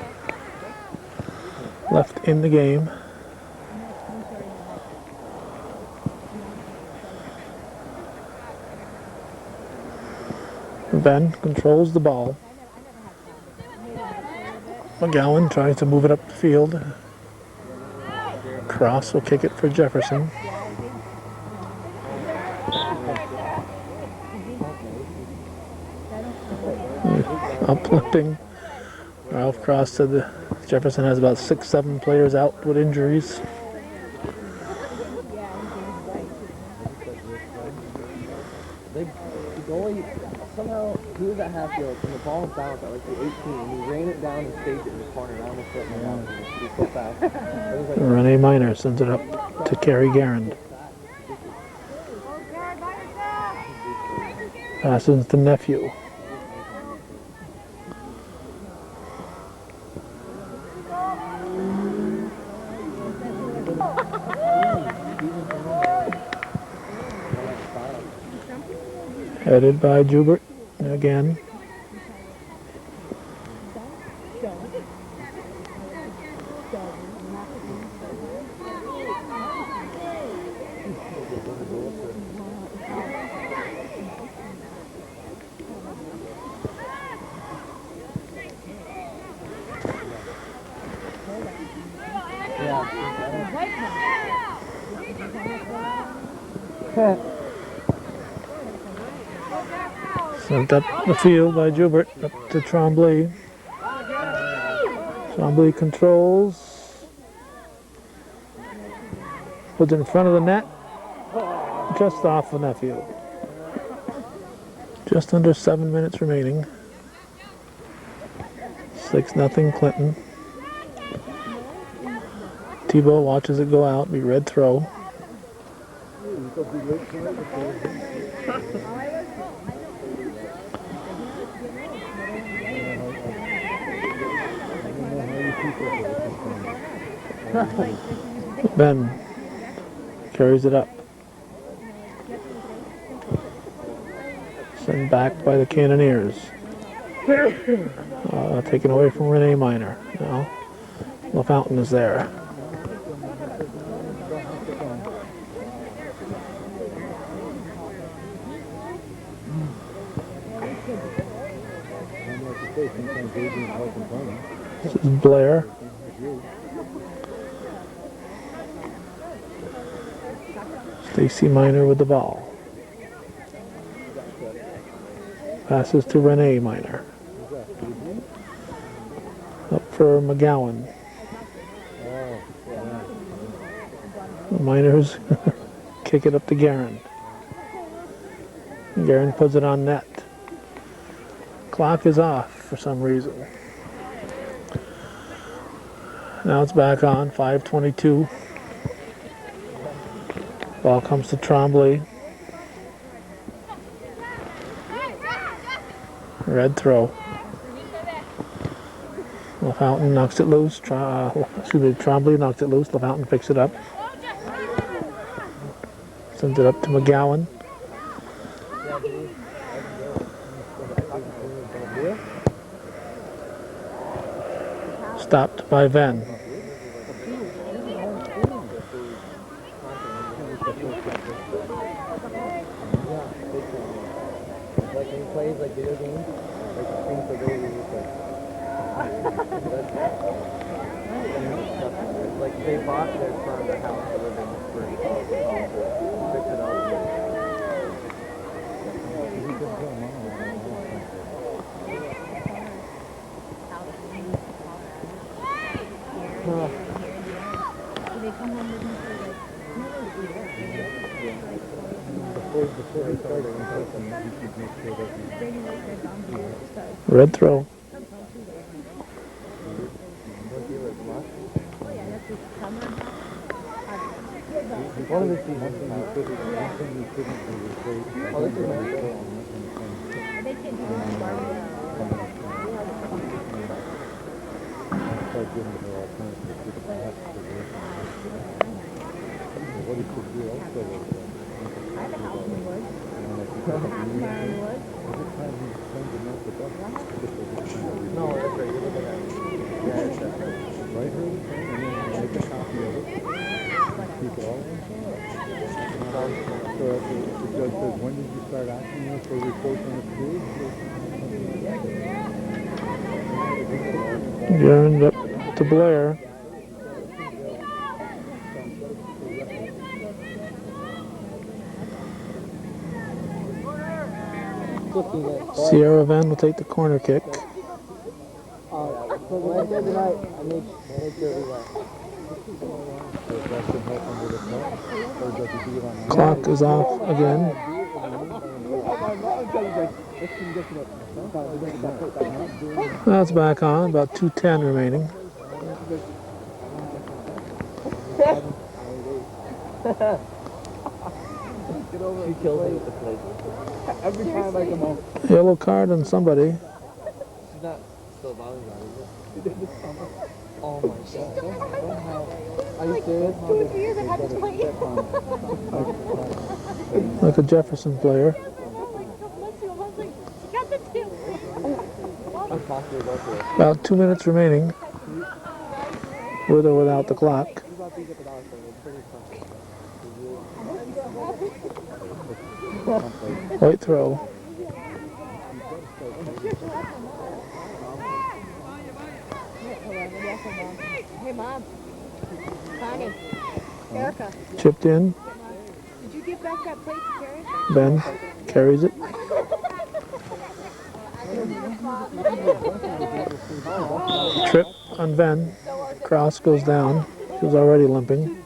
left in the game. Venn controls the ball. McGowan tries to move it up the field. Cross will kick it for Jefferson. Uplifting. Ralph Cross said that Jefferson has about 6-7 players out with injuries. The goalie, somehow, he was at Hatfield, and the ball bounced at like the 18, and he ran it down and staged it in the corner, and I almost hit my mouth. He was so fast. It was like, Renee Minor sends it up to Carrie Garand. Passes to Nephew. Headed by Joubert again. Sent up the field by Joubert up to Tremblay. Tremblay controls. Puts it in front of the net. Just off the net field. Just under 7 minutes remaining. 6-0 Clinton. Tebow watches it go out, be red throw. Ben carries it up. Sent back by the Cannoneers. Taken away from Renee Minor. Now, LaFountain is there. This is Blair. Stacy Minor with the ball. Passes to Renee Minor. Up for McGowan. Miners kick it up to Guerin. Guerin puts it on net. Clock is off for some reason. Now it's back on, 5:22. Ball comes to Tremblay. Red throw. LaFountain knocks it loose. Tremblay knocks it loose. LaFountain picks it up. Sends it up to McGowan. Stopped by Venn. Plays like video games, like things for babies. Like they bought it from the house to live in for fix it up. Red throw. No, that's right. You're looking at it. Yeah, it's that right. Right, and then make a copy of it. Keep it all. So if the judge says, when did you start asking us for reports on the school? Guerin up to Blair. Sierra Venn will take the corner kick. When I said tonight, I made sure we went. Clock is off again. That's back on, about 2:10 remaining. She kills me with the plate. Every time I come home. Yellow card on somebody. She's not still bothering about it, is it? Oh my god. Are you serious? 2 or 3 years I've had this play. Like a Jefferson player. About 2 minutes remaining. With or without the clock. White throw. Hey, Mom. Connie. Erica. Chipped in. Did you give guys got plates to carry? Ben carries it. Trip on Ben. Cross goes down. She was already limping.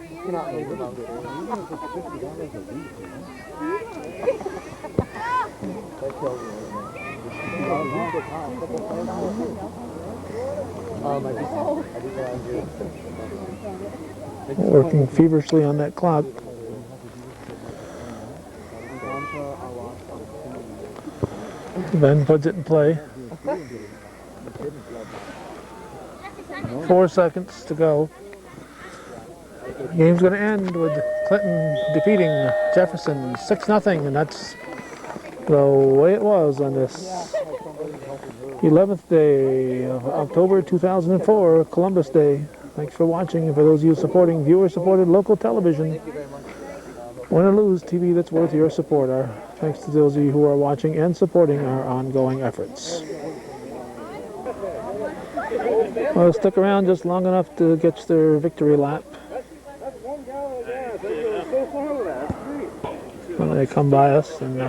Working feverishly on that clock. Ben puts it in play. 4 seconds to go. The game's going to end with Clinton defeating Jefferson 6-0, and that's the way it was on this 11th day of October 2004, Columbus Day. Thanks for watching, and for those of you supporting viewer-supported local television, win or lose, TV that's worth your support. Our thanks to those of you who are watching and supporting our ongoing efforts. Well, stick around just long enough to get their victory lap. When they come by us, and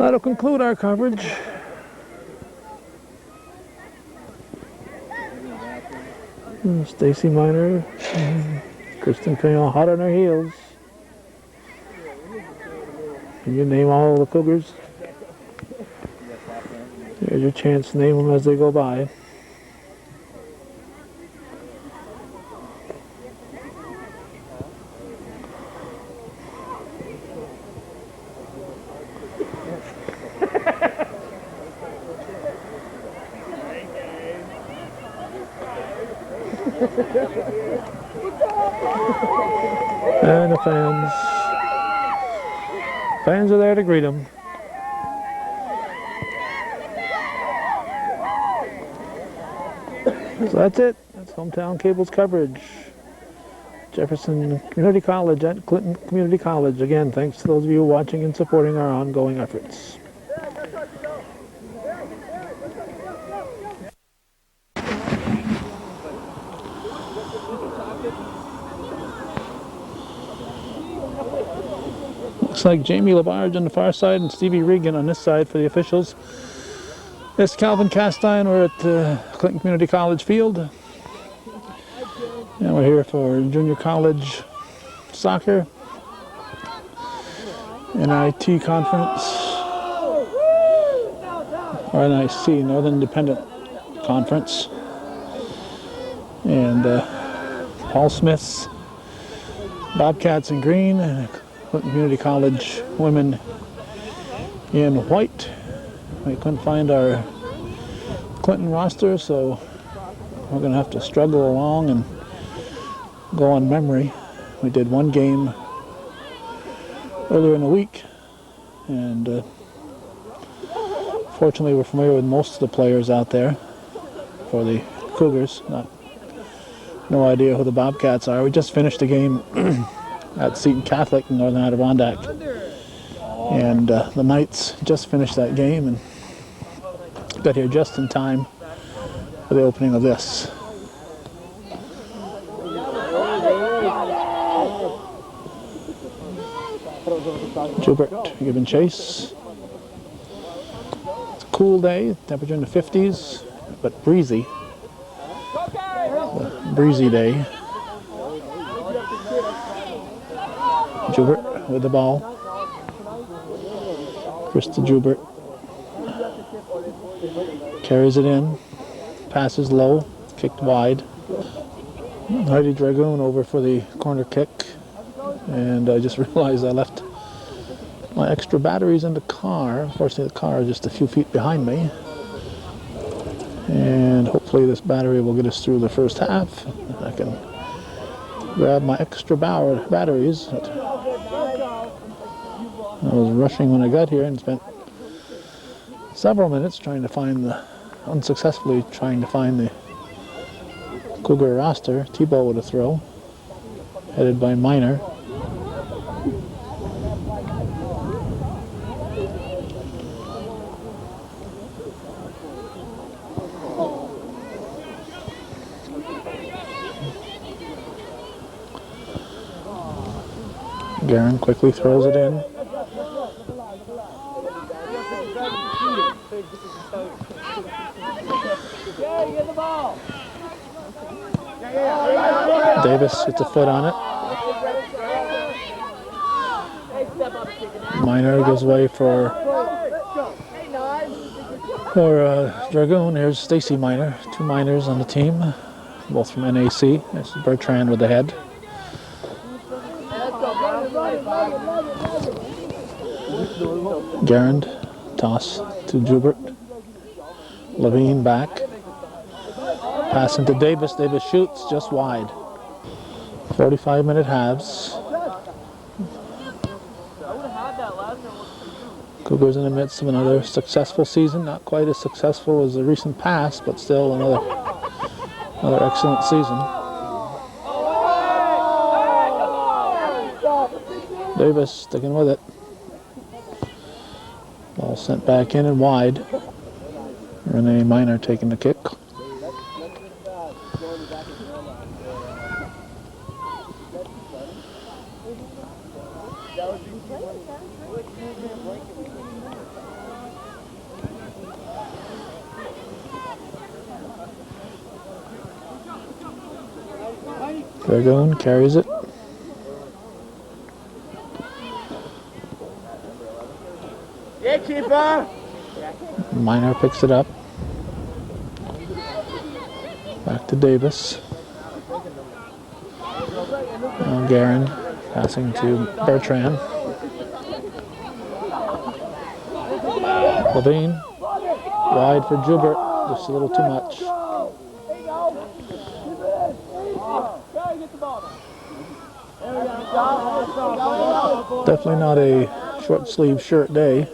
that'll conclude our coverage. Stacy Miner, Kristen Fayol hot on her heels. Can you name all the Cougars? Here's your chance to name them as they go by. And the fans are there to greet them. So that's it. That's Hometown Cable's coverage. Jefferson Community College at Clinton Community College. Again, thanks to those of you watching and supporting our ongoing efforts. Looks like Jamie Labarge on the far side and Stevie Regan on this side for the officials. This is Calvin Castine. We're at Clinton Community College field. And we're here for junior college soccer, NIT conference, or NIC, Northern Independent Conference. And Paul Smith's Bobcats in green, and Clinton Community College women in white. We couldn't find our Clinton roster, so we're going to have to struggle along and go on memory. We did one game earlier in the week, and fortunately we're familiar with most of the players out there for the Cougars. No idea who the Bobcats are. We just finished a game at Seton Catholic in Northern Adirondack, and the Knights just finished that game and got here just in time for the opening of this. Joubert giving chase. It's a cool day, temperature in the 50s, but breezy. A breezy day. Joubert with the ball. Krista Joubert carries it in, passes low, kicked wide. Heidi Dragoon over for the corner kick, and I just realized I left my extra batteries in the car. Unfortunately, the car is just a few feet behind me, and hopefully this battery will get us through the first half. I can grab my extra batteries. I was rushing when I got here and spent several minutes unsuccessfully trying to find the Cougar roster. T-ball with a throw, headed by Miner. Garin quickly throws it in. Davis gets a foot on it. Minor gives way for Dragoon. Here's Stacy Minor. 2 minors on the team, both from NAC. There's Bertrand with the head. Garand, toss to Joubert. Levine back. Pass into Davis. Davis shoots just wide. 45-minute halves. Cougars in the midst of another successful season. Not quite as successful as the recent past, but still another excellent season. Davis sticking with it. Ball sent back in and wide. Renee Minor taking the kick. Dragoon carries it. Yeah, keeper. Minor picks it up. Back to Davis. Now Garin passing to Bertrand. Levine. Wide for Joubert. Just a little too much. Definitely not a short sleeve shirt day.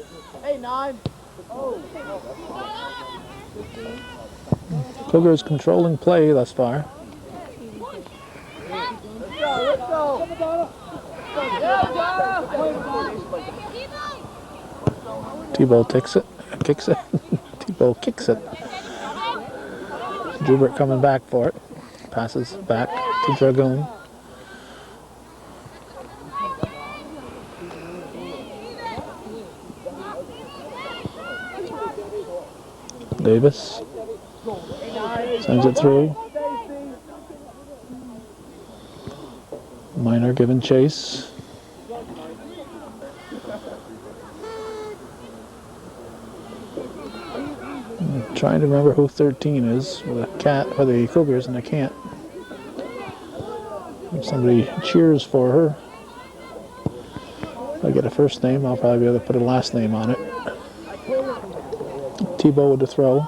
Cougars controlling play thus far. Tebow kicks it. Tebow kicks it. Joubert coming back for it. Passes back to Dragoon. Davis sends it through. Minor giving chase. I'm trying to remember who 13 is for the Cougars, and I can't. If somebody cheers for her, if I get a first name, I'll probably be able to put a last name on it. Tebow with the throw.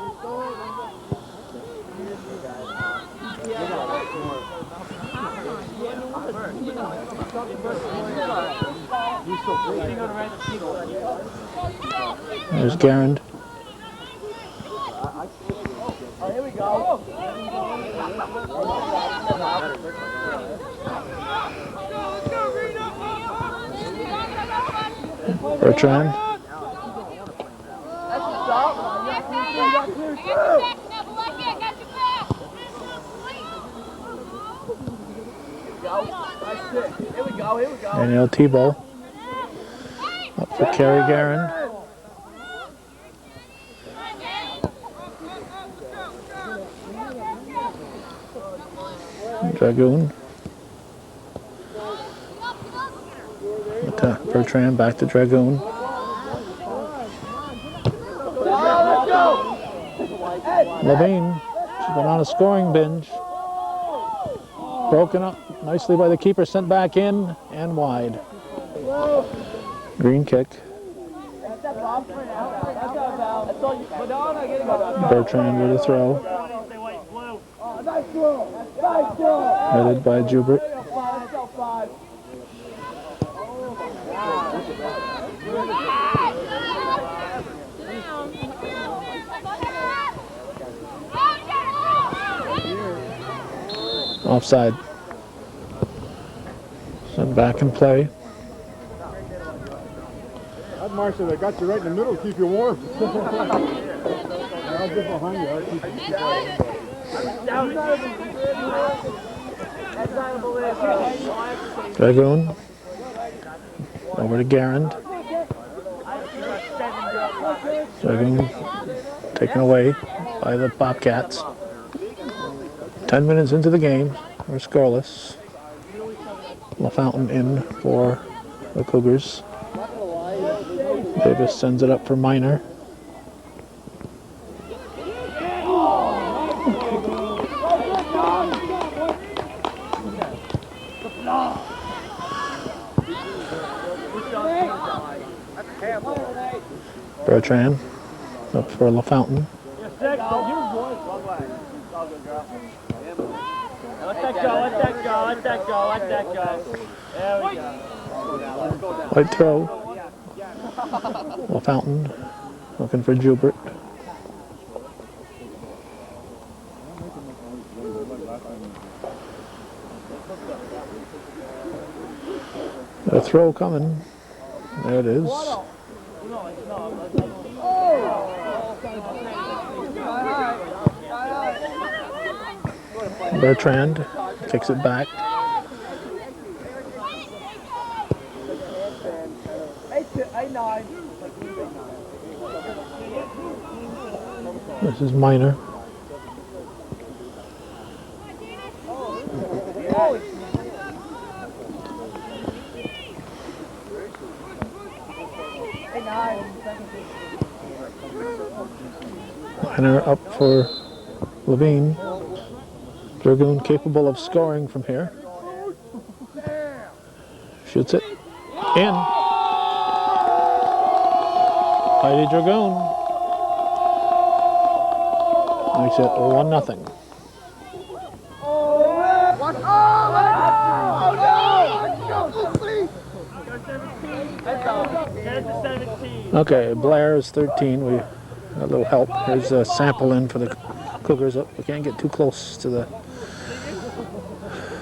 There's Garand. Here we go. Bertrand. Danielle Tebow up for Carrie Garin. Dragoon. Bertrand back to Dragoon. Levine, she's been on a scoring binge. Broken up nicely by the keeper, sent back in and wide. Green kick. Bertrand with a throw. Headed by Joubert. Offside. Send back in play. That Marshall, they got you right in the middle to keep you warm. I'll get behind you. I'll keep you Dragoon. Over to Garand. Dragoon taken away by the Bobcats. 10 minutes into the game. We're scoreless. LaFountain in for the Cougars. Davis sends it up for Minor. Bertrand up for LaFountain. Let that go. There we go. White throw. LaFountain looking for Joubert. A throw coming. There it is. Bertrand kicks it back. This is Minor. Minor up for Levine. Dragoon capable of scoring from here. Shoots it. In. Mighty Dragoon. Makes it 1-0. Okay, Blair is 13. We got a little help. Here's a sample in for the Cougars. We can't get too close to the,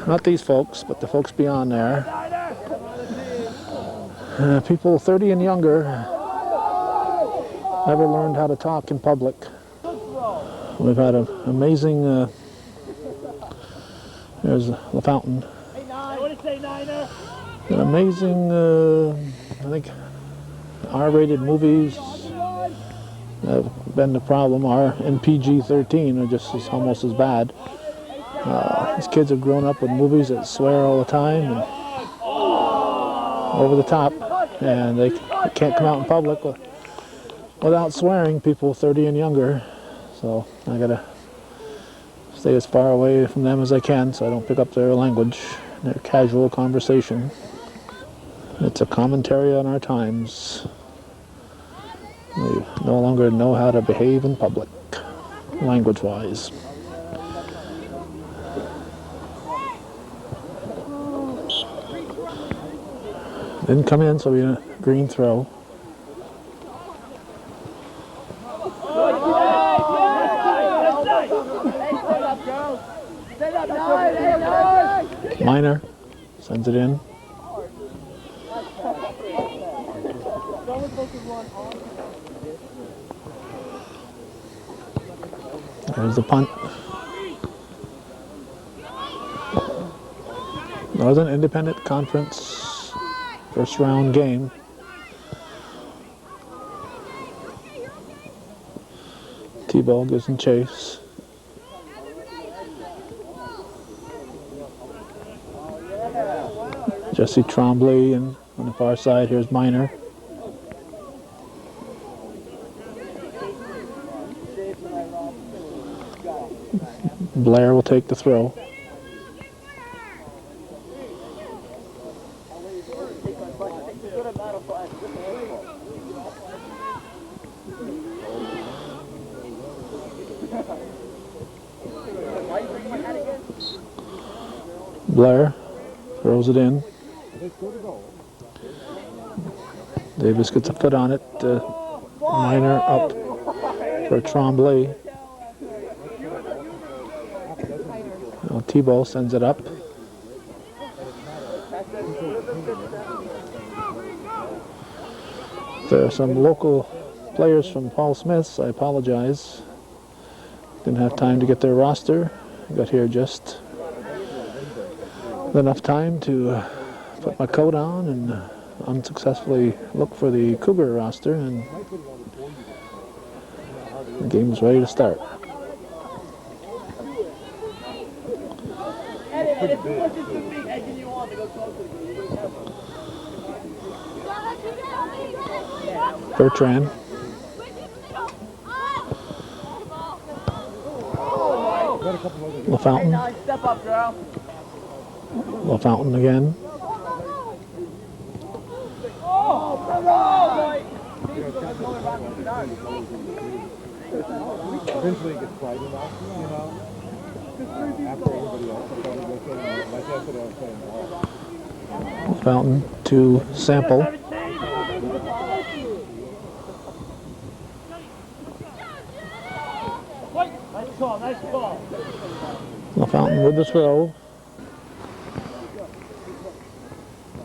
not these folks, but the folks beyond there. People 30 and younger never learned how to talk in public. We've had an amazing, there's LaFountain. An amazing, I think, R-rated movies have been the problem. R and PG-13 are just almost as bad. These kids have grown up with movies that swear all the time and over the top, and they can't come out in public without swearing, people 30 and younger. So I gotta stay as far away from them as I can so I don't pick up their language, their casual conversation. It's a commentary on our times. We no longer know how to behave in public, language-wise. Didn't come in, so we had a green throw. Minor sends it in. There's the punt. Northern Independent Conference first round game. T-ball gives him chase. Jesse Tremblay, and on the far side here's Minor. Blair will take the throw. Blair throws it in. Davis gets a foot on it. Minor up for Tremblay. T-ball sends it up. There are some local players from Paul Smith's. I apologize. Didn't have time to get their roster. I got here just enough time to put my coat on and unsuccessfully looked for the Cougar roster, and the game was ready to start. Bertrand. LaFountain. Step up, girl. LaFountain again. Eventually it gets quiet enough, you know. After everybody else is going to go sit in, like yesterday I was saying, LaFountain to Sample. Nice call, nice call. LaFountain with the throw.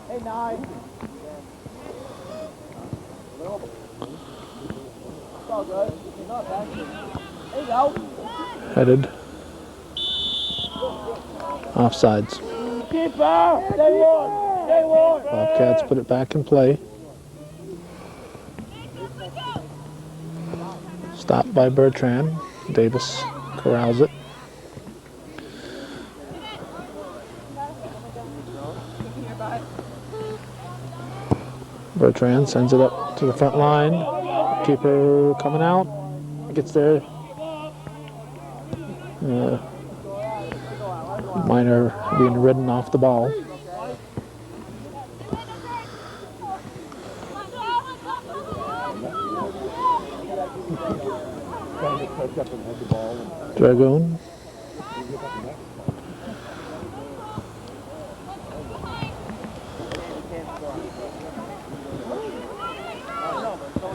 Hey, nine. It's all good. It's not bad. There you go. Headed. Offsides. Keeper! Stay warm! Stay warm! Bobcats put it back in play. Stopped by Bertrand. Davis corrals it. Bertrand sends it up to the front line. Keeper coming out. Gets there. Minor being ridden off the ball. Dragoon.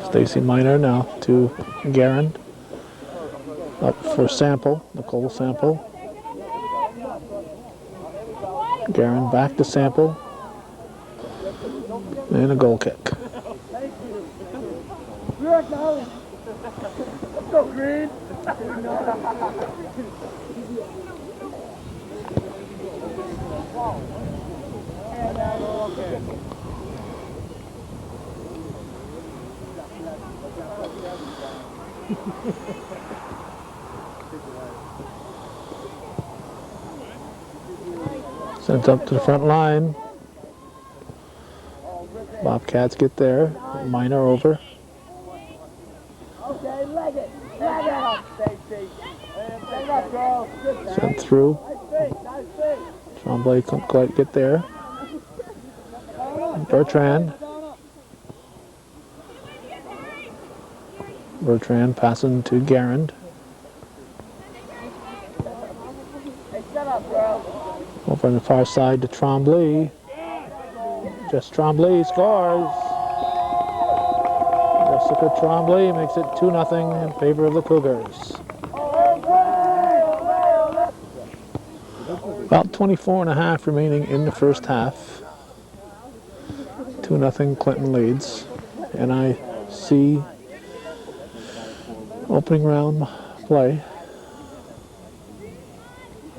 Stacy Minor now to Garand. Up for Sample, Nicole Sample. Garand back to Sample. And a goal kick. Let's go, Green! Sent up to the front line. Bobcats get there. Minor over. Okay, leg it. Leg it up, Stacy. Leg up, girl. Good job. Sent through. Nice feet, nice feet. Tremblay couldn't quite get there. Bertrand. Bertrand passing to Garand. Hey, set up, girl. Over on the far side to Tremblay. Just Tremblay scores. Jessica Tremblay makes it 2-0 in favor of the Cougars. About 24 and a half remaining in the first half. 2-0 Clinton leads. And I see opening round play.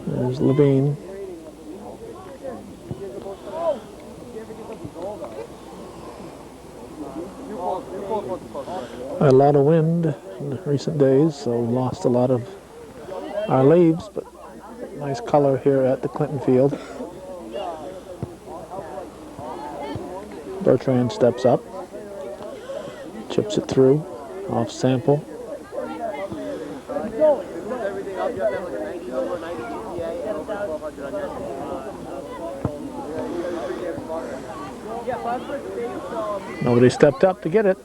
There's Levine. A lot of wind in recent days, so we lost a lot of our leaves, but nice color here at the Clinton field. Bertrand steps up, chips it through, off Sample. Nobody stepped up to get it.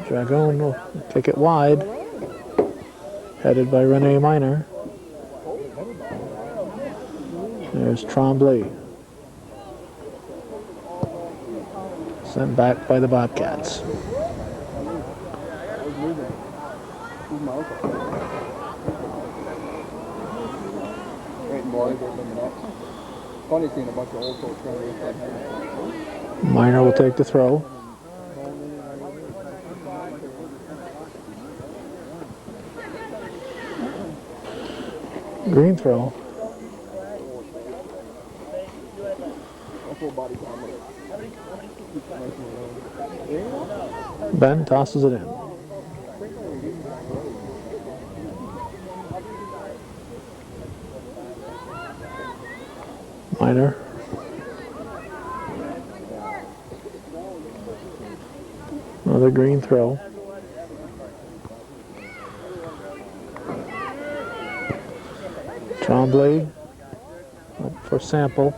Dragoon will kick it wide. Headed by Renee Minor. There's Tremblay. Sent back by the Bobcats. Funny seeing a bunch of old folks trying to Minor will take the throw. Green throw. Ben tosses it in. Minor. Another green throw. Tremblay up for Sample.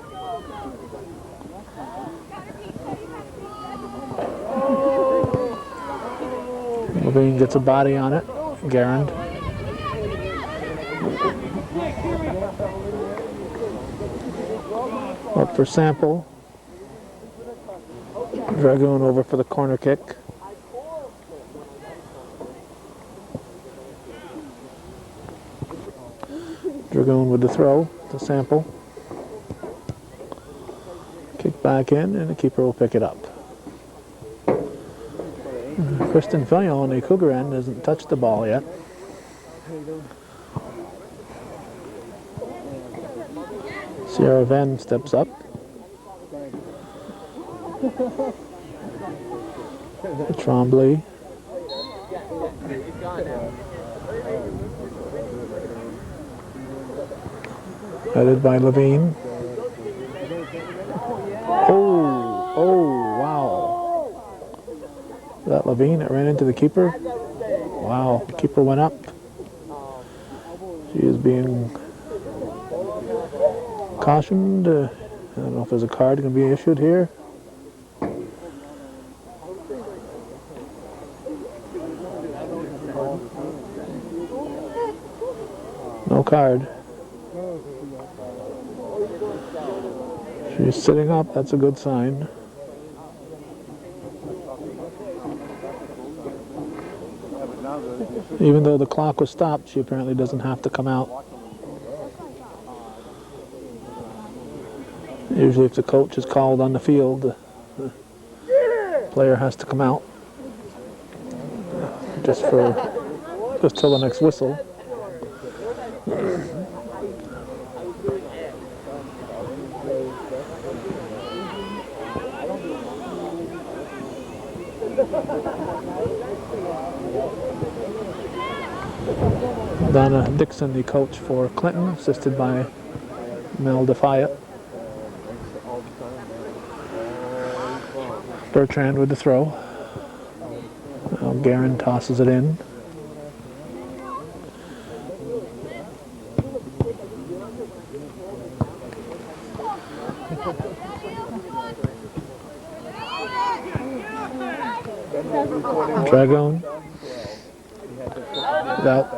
Levine gets a body on it. Garand. Up for Sample. Dragoon over for the corner kick. Dragoon with the throw to Sample. Kick back in, and the keeper will pick it up. Kristen Fillion on the Cougar end hasn't touched the ball yet. Sierra Venn steps up. Tremblay. Headed by Levine. Oh, wow. Is that Levine that ran into the keeper? Wow, the keeper went up. She is being cautioned. I don't know if there's a card going to be issued here. No card. She's sitting up, that's a good sign. Even though the clock was stopped, she apparently doesn't have to come out. Usually if the coach is called on the field, the player has to come out. Just till the next whistle. Donna Dixon, the coach for Clinton, assisted by Mel Defiant. Bertrand with the throw. Now Garand tosses it in. Dragon. Out.